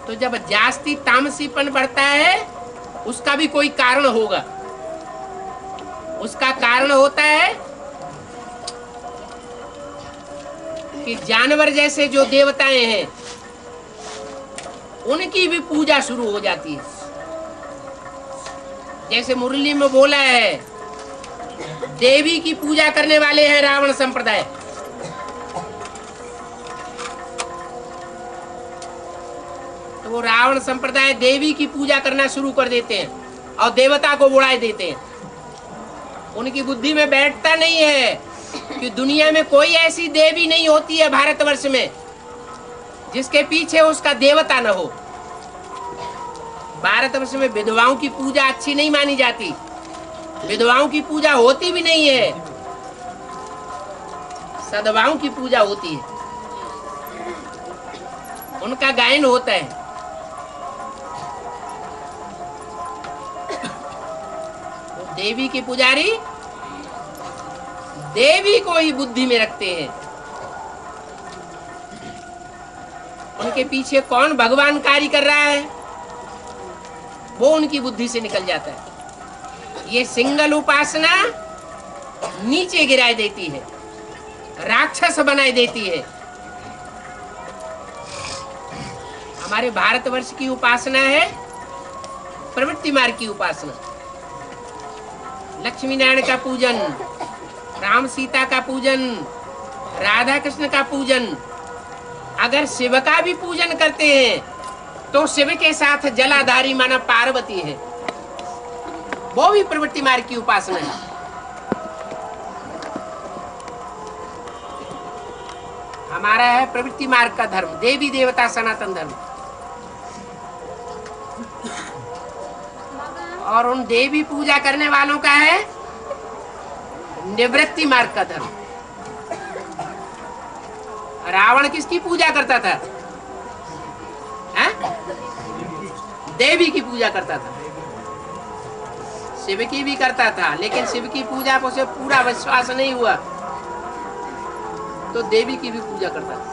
तो जब जास्ती तामसीपन बढ़ता है उसका भी कोई कारण होगा। उसका कारण होता है कि जानवर जैसे जो देवताएं हैं उनकी भी पूजा शुरू हो जाती है। जैसे मुरली में बोला है, देवी की पूजा करने वाले हैं रावण संप्रदाय। तो वो रावण संप्रदाय देवी की पूजा करना शुरू कर देते हैं और देवता को बुड़ा देते हैं। उनकी बुद्धि में बैठता नहीं है कि दुनिया में कोई ऐसी देवी नहीं होती है भारतवर्ष में जिसके पीछे उसका देवता न हो। भारतवर्ष में विधवाओं की पूजा अच्छी नहीं मानी जाती, विधवाओं की पूजा होती भी नहीं है, सदवाओं की पूजा होती है, उनका गायन होता है। देवी के पुजारी देवी को ही बुद्धि में रखते हैं। उनके पीछे कौन भगवान कार्य कर रहा है वो उनकी बुद्धि से निकल जाता है। ये सिंगल उपासना नीचे गिराई देती है, राक्षस बनाई देती है। हमारे भारतवर्ष की उपासना है प्रवृत्ति मार्ग की उपासना। लक्ष्मी नारायण का पूजन, राम सीता का पूजन, राधा कृष्ण का पूजन। अगर शिव का भी पूजन करते हैं तो शिव के साथ जलाधारी माना पार्वती है, वो भी प्रवृत्ति मार्ग की उपासना है। हमारा है प्रवृत्ति मार्ग का धर्म, देवी देवता सनातन धर्म। और उन देवी पूजा करने वालों का है निवृत्ति मार्ग का धर्म। रावण किसकी पूजा करता था? देवी की पूजा करता था। शिव की भी करता था, लेकिन शिव की पूजा को उसे पूरा विश्वास नहीं हुआ तो देवी की भी पूजा करता था।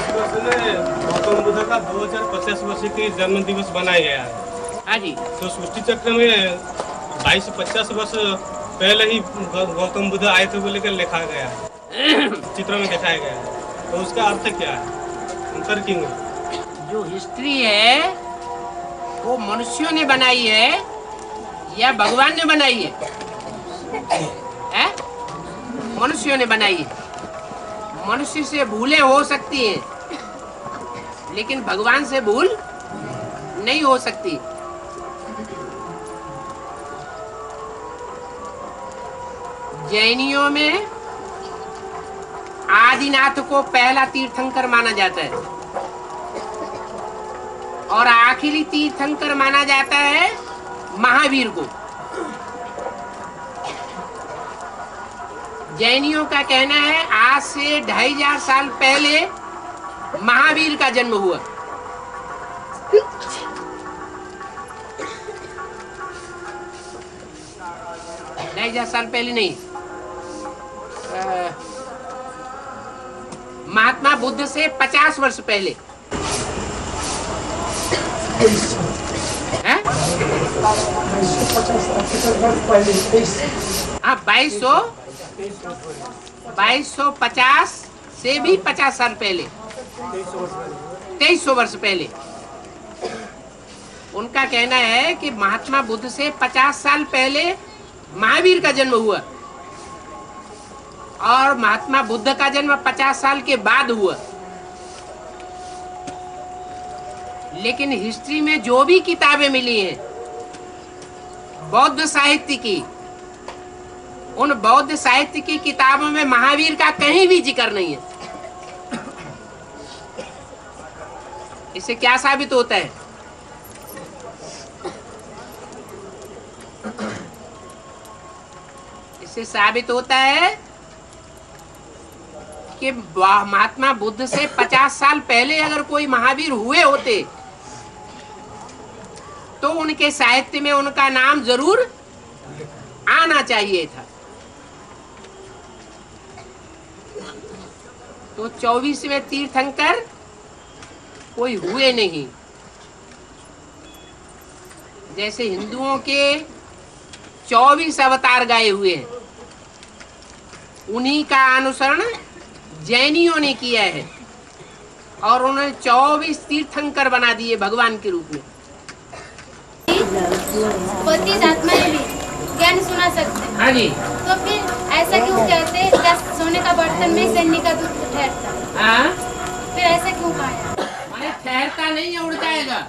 गौतम बुद्ध का 2050 वर्ष की जन्म दिवस मनाया गया है। हाँ जी। तो सृष्टि चक्र में 22 से 50 वर्ष पहले ही गौतम बुद्ध आए थे बोले कर लिखा गया है, चित्र में दिखाया गया है। तो उसका अर्थ क्या है, अंतर क्यों है? जो हिस्ट्री है वो मनुष्यों ने बनाई है या भगवान ने बनाई है? मनुष्यों ने बनाई है। मनुष्य से भूलें हो सकती हैं लेकिन भगवान से भूल नहीं हो सकती। जैनियों में आदिनाथ को पहला तीर्थंकर माना जाता है और आखिरी तीर्थंकर माना जाता है महावीर को। जैनियों का कहना है आज से 2500 साल पहले महावीर का जन्म हुआ। ढाई हजार साल पहले नहीं, महात्मा बुद्ध से 50 वर्ष पहले। हाँ 2250 से भी 50 साल पहले, 2300 वर्ष पहले। उनका कहना है कि महात्मा बुद्ध से 50 साल पहले महावीर का जन्म हुआ और महात्मा बुद्ध का जन्म 50 साल के बाद हुआ। लेकिन हिस्ट्री में जो भी किताबें मिली हैं बौद्ध साहित्य की, उन बौद्ध साहित्य की किताबों में महावीर का कहीं भी जिक्र नहीं है। इससे क्या साबित होता है? इससे साबित होता है कि महात्मा बुद्ध से 50 साल पहले अगर कोई महावीर हुए होते तो उनके साहित्य में उनका नाम जरूर आना चाहिए था। तो 24वें तीर्थंकर कोई हुए नहीं। जैसे हिंदुओं के 24 अवतार गाए हुए हैं, उन्हीं का अनुसरण जैनियों ने किया है और उन्हें 24 तीर्थंकर बना दिए भगवान के रूप में। बत्तीस आत्माएं भी ज्ञान सुना सकते हैं। हाँ जी। तो फिर ऐसा क्यों कहते हैं क्या सोने का बर्तन में सैनी का दूध ठहरता? हाँ फिर ऐसा क्यों पाया? अरे ठहरता नहीं है, उड़ जाएगा।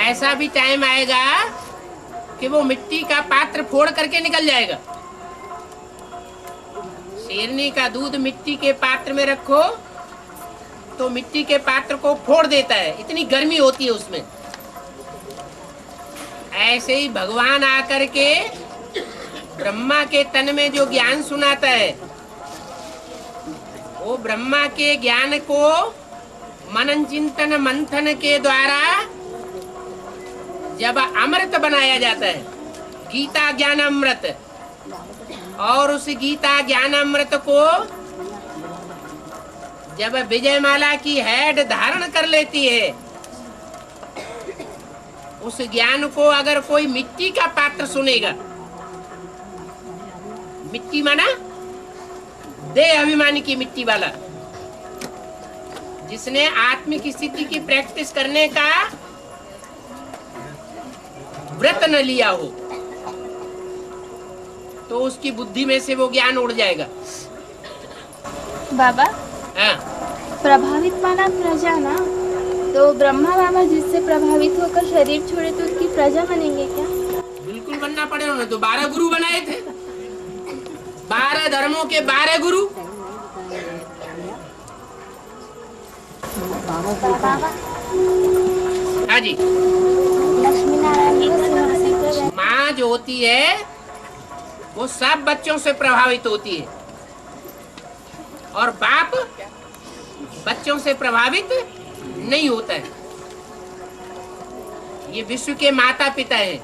ऐसा भी टाइम आएगा कि वो मिट्टी का पात्र फोड़ करके निकल जाएगा। शेरनी का दूध मिट्टी के पात्र में रखो तो मिट्टी के पात्र को फोड़ देता है, इतनी गर्मी होती है उसमें। ऐसे ही भगवान आकर के ब्रह्मा के तन में जो ज्ञान सुनाता है, वो ब्रह्मा के ज्ञान को मनन चिंतन मंथन के द्वारा जब अमृत बनाया जाता है, गीता ज्ञान अमृत, और उस गीता ज्ञान अमृत को जब विजयमाला की हेड धारण कर लेती है, उस ज्ञान को अगर कोई मिट्टी का पात्र सुनेगा, मिट्टी माना देह अभिमानी की मिट्टी वाला, जिसने आत्मिक स्थिति की प्रैक्टिस करने का व्रत न लिया हो, तो उसकी बुद्धि में से वो ज्ञान उड़ जाएगा। बाबा हाँ। प्रभावित माना प्रजा ना, तो ब्रह्मा बाबा जिससे प्रभावित होकर शरीर छोड़े तो उसकी प्रजा बनेंगे क्या? बिल्कुल बनना पड़े। उन्होंने तो 12 गुरु बनाए थे, 12 धर्मों के 12 गुरु। बाबा हाँ जी। लक्ष्मी नारायण को सिंहासन पर माँ जो होती है वो सब बच्चों से प्रभावित होती है और बाप बच्चों से प्रभावित नहीं होता है। ये विश्व के माता पिता है।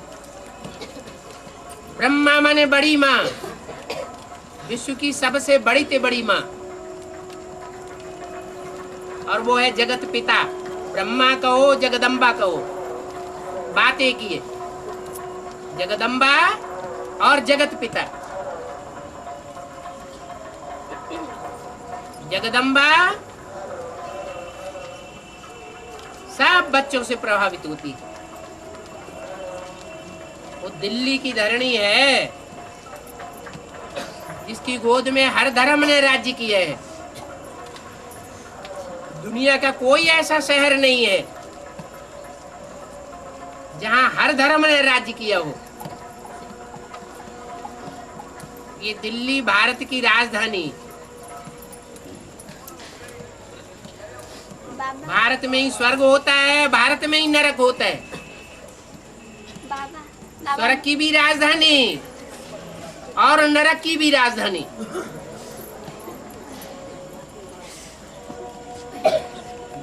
ब्रह्मा माने बड़ी माँ, विश्व की सबसे बड़ी से बड़ी माँ, और वो है जगत पिता। ब्रह्मा कहो जगदम्बा कहो, बात एक ही है, जगदम्बा और जगत पिता। जगदम्बा सब बच्चों से प्रभावित होती है। वो दिल्ली की धरणी है जिसकी गोद में हर धर्म ने राज्य किया है। दुनिया का कोई ऐसा शहर नहीं है जहां हर धर्म ने राज्य किया हो। ये दिल्ली भारत की राजधानी, भारत में ही स्वर्ग होता है, भारत में ही नरक होता है। स्वर्ग की भी राजधानी और नरक की भी राजधानी।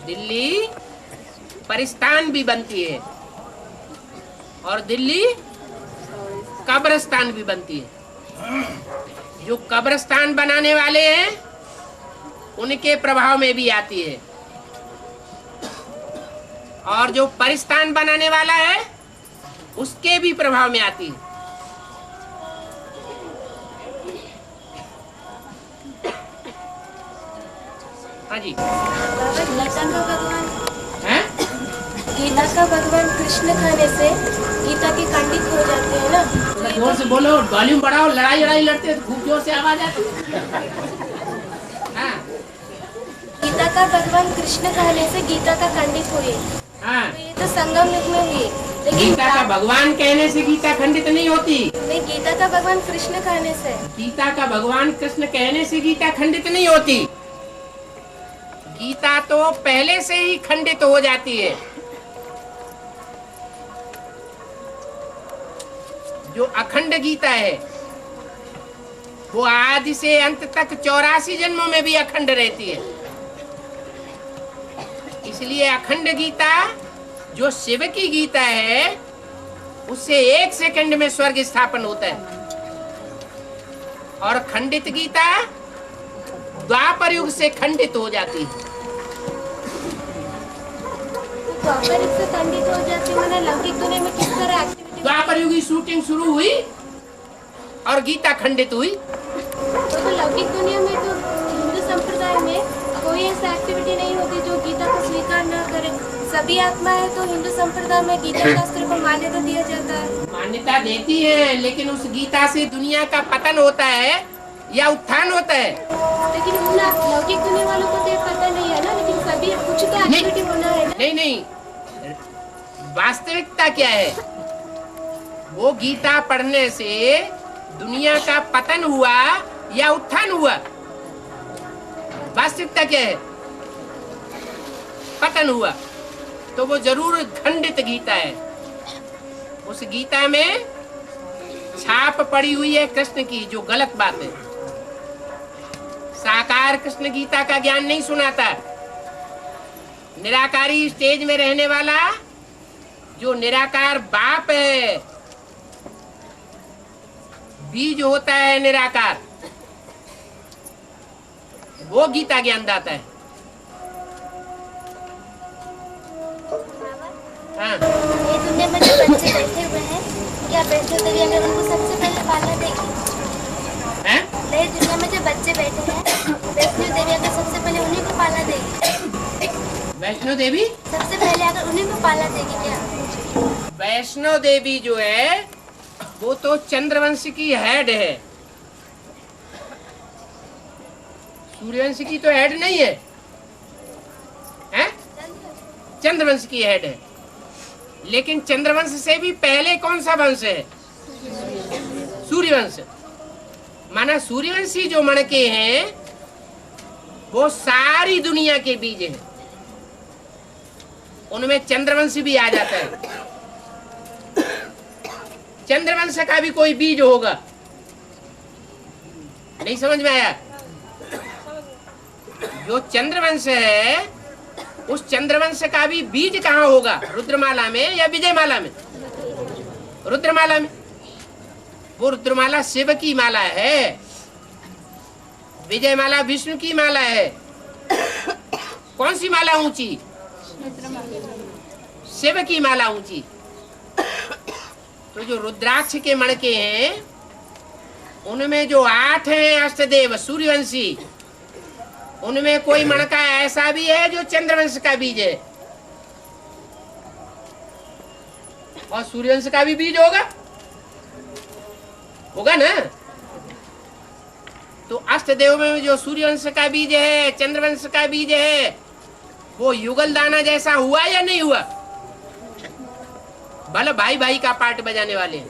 दिल्ली परिस्तान भी बनती है और दिल्ली कब्रिस्तान भी बनती है। जो कब्रिस्तान बनाने वाले हैं उनके प्रभाव में भी आती है, और जो परिस्तान बनाने वाला है उसके भी प्रभाव में आती है। हाँ जी। गीता का भगवान कृष्ण खाने से गीता के खंडित हो जाते हैं ना। जोर से बोलो, वॉल्यूम बढ़ाओ, लड़ाई लड़ते हैं खूब जोर से आवाज आती। हाँ। गीता का भगवान कृष्ण खाने से गीता का खंडित हुए। हाँ। तो ये तो संगम युग में हुई, लेकिन गीता का भगवान कहने से गीता खंडित नहीं होती। नहीं, गीता का भगवान कृष्ण खाने से। गीता का भगवान कृष्ण कहने से गीता खंडित नहीं होती। गीता तो पहले से ही खंडित हो जाती है। जो अखंड गीता है वो आदि से अंत तक 84 जन्मों में भी अखंड रहती है। इसलिए अखंड गीता जो शिव की गीता है उससे 1 सेकंड में स्वर्ग स्थापन होता है, और खंडित गीता द्वापर युग से खंडित हो जाती है। द्वापर युग से खंडित हो जाती है, मैंने लौकिक दुनिया में किस तरह एक्टिविटी। द्वापर युग की शूटिंग शुरू हुई और गीता खंडित हुई। तो लौकिक दुनिया में तो हिंदू संप्रदाय में कोई ऐसा एक्टिविटी नहीं होती जो गीता को स्वीकार न करे। सभी आत्मा है तो हिंदू संप्रदाय में गीता शास्त्र को मान्यता दिया जाता है। मान्यता देती है, लेकिन उस गीता से दुनिया का पतन होता है या उत्थान होता है। लेकिन उन लौकिक दुनिया वालों को तो पता नहीं है ना, लेकिन सभी कुछ तो एक्टिविटी होना है ना। नहीं, वास्तविकता क्या है? वो गीता पढ़ने से दुनिया का पतन हुआ या उत्थान हुआ? वास्तविकता क्या है? पतन हुआ, तो वो जरूर खंडित गीता है। उस गीता में छाप पड़ी हुई है कृष्ण की, जो गलत बात है। साकार कृष्ण गीता का ज्ञान नहीं सुनाता। निराकारी स्टेज में रहने वाला जो निराकार बाप है, बीज होता है निराकार, वो गीता ज्ञान दाता है। हाँ। ये दुनिया में जो बच्चे बैठे हुए हैं, क्या वैष्णो देवी अगर उनको सबसे पहले पालना देगी? नई दुनिया में जो बच्चे बैठे हैं, वैष्णो देवी अगर सबसे पहले उन्हीं को पालना देगी? वैष्णो देवी सबसे पहले अगर उन्हीं को पालना देगी क्या? वैष्णो देवी जो है वो तो चंद्रवंश की हेड है। सूर्यवंश की तो हेड नहीं है, हैं? चंद्रवंश की हेड है। लेकिन चंद्रवंश से भी पहले कौन सा वंश है? सूर्यवंश। माना सूर्यवंशी जो मणके हैं वो सारी दुनिया के बीज हैं, उनमें चंद्रवंश भी आ जाता है। चंद्रवंश का भी कोई बीज होगा, नहीं समझ में आया? जो चंद्रवंश है उस चंद्रवंश का भी बीज कहाँ होगा? रुद्रमाला में या विजयमाला में? रुद्रमाला में। वो रुद्रमाला शिव की माला है, विजयमाला विष्णु की माला है। कौन सी माला ऊंची? शिव की माला ऊंची। तो जो रुद्राक्ष के मणके हैं उनमें जो 8 हैं अष्टदेव सूर्यवंशी, उनमें कोई मणका ऐसा भी है जो चंद्रवंश का बीज है, और सूर्यवंश का भी बीज होगा ना? तो अष्टदेव में जो सूर्यवंश का बीज है, चंद्रवंश का बीज है, वो युगल दाना जैसा हुआ या नहीं हुआ? भले भाई भाई का पार्ट बजाने वाले हैं।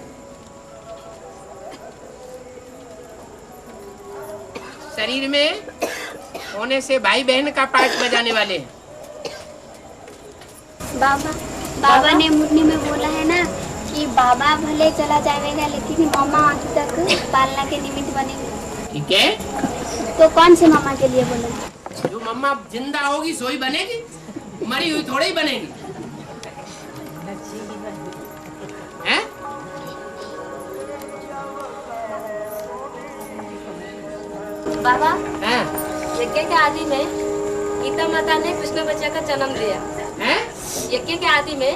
शरीर में होने से भाई बहन का पार्ट बजाने वाले हैं। बाबा ने मुरली में बोला है ना कि बाबा भले चला जाएगा लेकिन मामा आगे तक पालना के निमित्त बनेंगे। ठीक है, तो कौन से मामा के लिए बोला? जो मम्मा जिंदा होगी सोई बनेगी, मरी हुई थोड़ी ही बनेगी। हैं? बाबा, हैं? यज्ञ के आदि में गीता माता ने कृष्ण बच्चा का जन्म दिया। हैं? यज्ञ के आदि में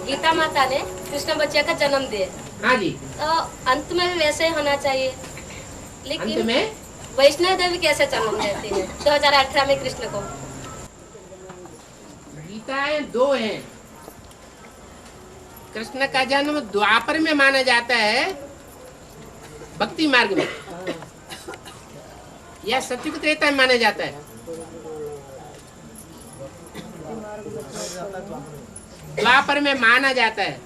गीता माता ने कृष्ण बच्चा का जन्म दिया। हाँ जी। तो अंत में भी वैसे ही होना चाहिए, अंत लेकिन में वैष्णव देवी कैसे जन्म देती है 2018 में कृष्ण को? गीताएं दो हैं। कृष्ण का जन्म द्वापर में माना जाता है, भक्ति मार्ग में, या सत्युग त्रेता में माना जाता है। द्वापर में माना जाता है,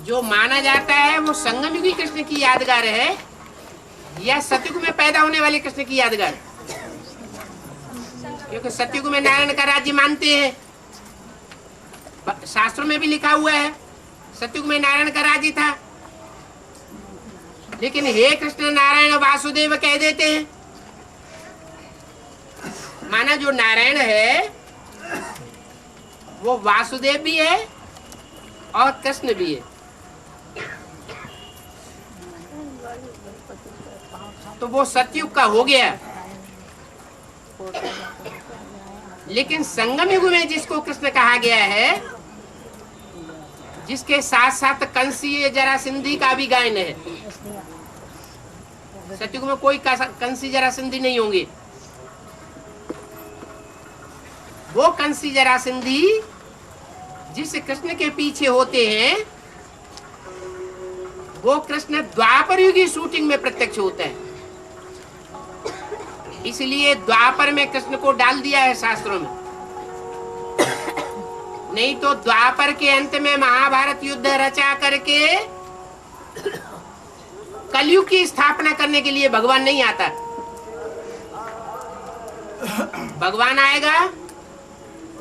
जो माना जाता है वो संगम युगी कृष्ण की यादगार है या सत्युग में पैदा होने वाले कृष्ण की यादगार, क्योंकि सत्युग में नारायण का राज्य मानते हैं, शास्त्रों में भी लिखा हुआ है सत्युग में नारायण का राज्य था। लेकिन हे कृष्ण नारायण वासुदेव कह देते हैं, माना जो नारायण है वो वासुदेव भी है और कृष्ण भी है। तो वो सतयुग का हो गया। लेकिन संगम युग में जिसको कृष्ण कहा गया है, जिसके साथ साथ कंसी जरासंधी का भी गायन है, सतयुग में कोई कंसी जरासंधी नहीं होंगे। वो कंसी जरासंधी जिस कृष्ण के पीछे होते हैं, वो कृष्ण द्वापर युग की शूटिंग में प्रत्यक्ष होता है। इसलिए द्वापर में कृष्ण को डाल दिया है शास्त्रों में। नहीं तो द्वापर के अंत में महाभारत युद्ध रचा करके कलयुग की स्थापना करने के लिए भगवान नहीं आता। भगवान आएगा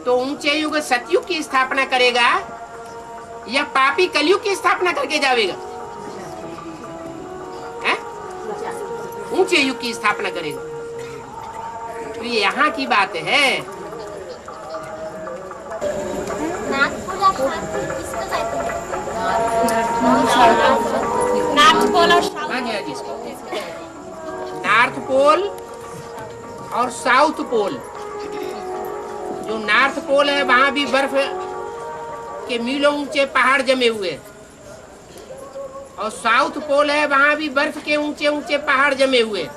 तो ऊंचे युग सतयुग की स्थापना करेगा या पापी कलयुग की स्थापना करके जाएगा? ऊंचे युग की स्थापना करेगा। तो ये यहाँ की बात है। नॉर्थ पोल और हाँ जी, नॉर्थ पोल और साउथ पोल। जो नॉर्थ पोल है वहां भी बर्फ के मीलों ऊंचे पहाड़ जमे हुए हैं, और साउथ पोल है वहां भी बर्फ के ऊंचे ऊंचे पहाड़ जमे हुए हैं।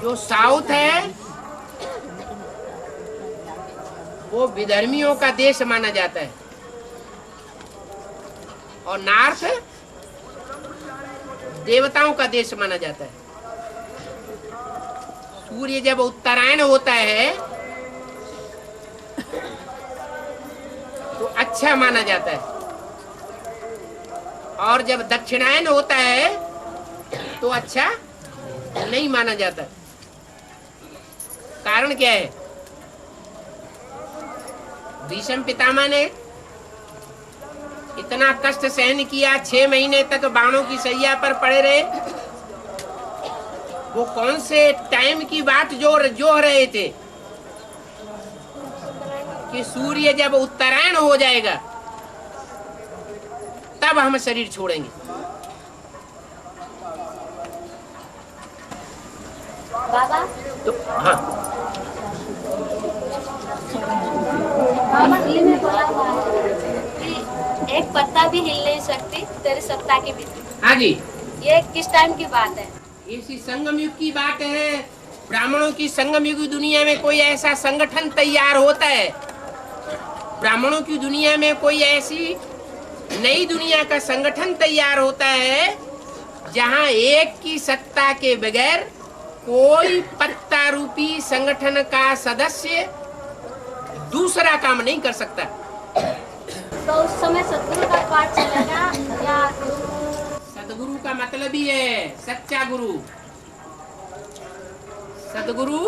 जो साउथ है वो विधर्मियों का देश माना जाता है, और नॉर्थ देवताओं का देश माना जाता है। सूर्य जब उत्तरायण होता है तो अच्छा माना जाता है, और जब दक्षिणायन होता है तो अच्छा नहीं माना जाता। कारण क्या है? भीष्म पितामह ने इतना कष्ट सहन किया, 6 महीने तक बाणों की सैया पर पड़े रहे। वो कौन से टाइम की बात जो रहे थे कि सूर्य जब उत्तरायण हो जाएगा तब हम शरीर छोड़ेंगे। बाबा, तो हाँ, बाबा में बोला हुआ है कि एक पत्ता भी हिल नहीं सकती तेरी सत्ता के भीतर। हाँ जी, ये किस टाइम की बात है? इसी संगम युग की बात है। ब्राह्मणों की संगम युग दुनिया में कोई ऐसा संगठन तैयार होता है, ब्राह्मणों की दुनिया में कोई ऐसी नई दुनिया का संगठन तैयार होता है जहां एक की सत्ता के बगैर कोई पत्ता रूपी संगठन का सदस्य दूसरा काम नहीं कर सकता। तो उस समय सदगुरु का पाठ चलेगा या सदगुरु का मतलब ही है सच्चा गुरु। सदगुरु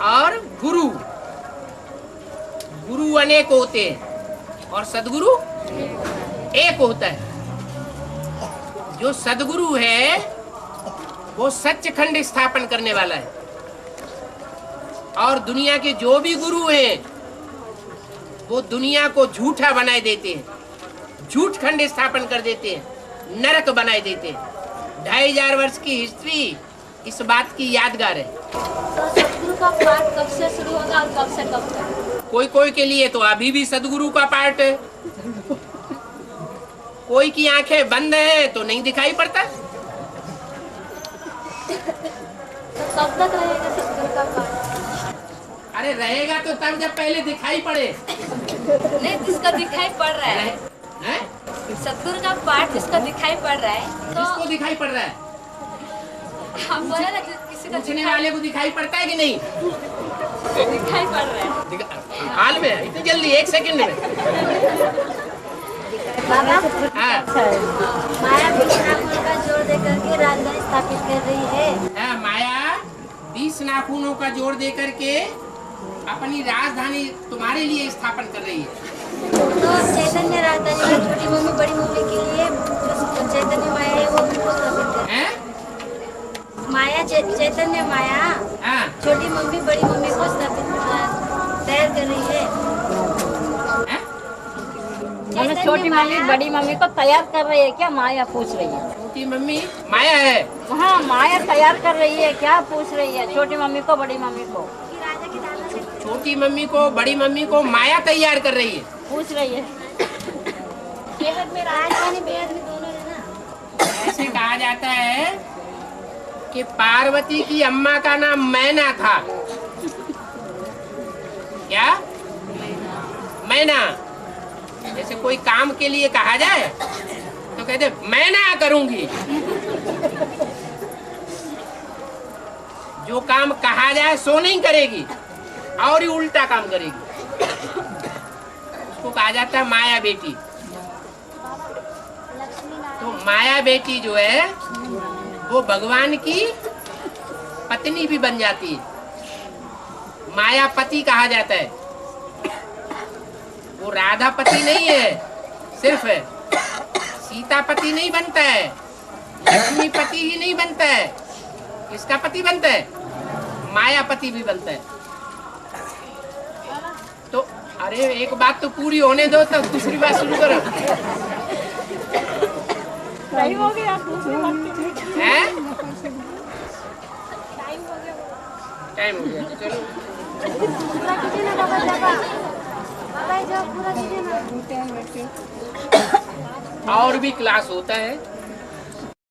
और गुरु, गुरु अनेक होते हैं और सदगुरु एक होता है। जो सदगुरु है वो सच्चखंड स्थापन करने वाला है और दुनिया के जो भी गुरु हैं वो दुनिया को झूठा बनाए देते हैं, झूठ खंड स्थापन कर देते हैं, नरक बनाए देते हैं। 2500 वर्ष की हिस्ट्री इस बात की यादगार है। तो सदगुरु का पाठ कब से शुरू होगा और कब से कब तक? कोई कोई के लिए तो अभी भी सदगुरु का पाठ है, कोई की आंखें बंद है तो नहीं दिखाई पड़ता। तो कब तक रहेगा सदगुरु का पाठ? अरे रहेगा तो तब जब पहले दिखाई पड़े। नहीं, जिसका दिखाई पड़ रहा है, हैं? सदगुरु का पाठ जिसका दिखाई पड़ रहा है तो किसको दिखाई पड़ रहा है? हम बोले ना किसी का पूछने वाले को दिखाई पड़ता है कि नहीं? दिखाई पड़ रहा है। हाल में इतनी जल्दी 1 सेकंड में? बाबा हाँ माया नाखून का जोड़ देकर के राजधानी स्थापित कर रही है। हाँ, माया 20 नाखूनों का जोड़ दे करके अपनी राजधानी तुम्हारे लिए स्थापन कर रही है। तो चैतन्य राजधानी में छोटी मम्मी बड़ी मम्मी के लिए जो चैतन्य माया है वो उनको स्थापित कर हैं? माया चैतन्य माया हाँ छोटी मम्मी बड़ी मम्मी को स्थापित तैयार कर रही है। हैं? चैतन्य छोटी मम्मी माया बड़ी मम्मी को तैयार कर रही है क्या? माया पूछ रही है। छोटी मम्मी माया है। हाँ, माया तैयार कर रही है क्या पूछ रही है? छोटी मम्मी को बड़ी मम्मी को राजा के दादा से छोटी मम्मी को बड़ी मम्मी को माया तैयार कर रही है। पूछ रही है। बेहद में राजधानी बेहद में दोनों है ना। ऐसे कहा जाता है कि पार्वती की अम्मा का नाम मैना था। क्या? मैना। जैसे कोई काम के लिए कहा जाए तो कहते मैं ना करूंगी। जो काम कहा जाए सो नहीं करेगी और ही उल्टा काम करेगी। उसको कहा जाता है माया बेटी। तो माया बेटी जो है वो भगवान की पत्नी भी बन जाती है। मायापति कहा जाता है। वो राधापति नहीं है, सिर्फ सीतापति नहीं बनता है, लक्ष्मीपति ही नहीं बनता है। किसका पति बनता है? मायापति भी बनता है। तो अरे एक बात तो पूरी होने दो तो दूसरी बात शुरू करो। टाइम हो गया, दूसरी बात हैं? टाइम हो गया, चलो। पूरा कीजिए ना बाबा बाबा बाबा ये जो पूरा कीजिए ना। और भी क्लास होता है।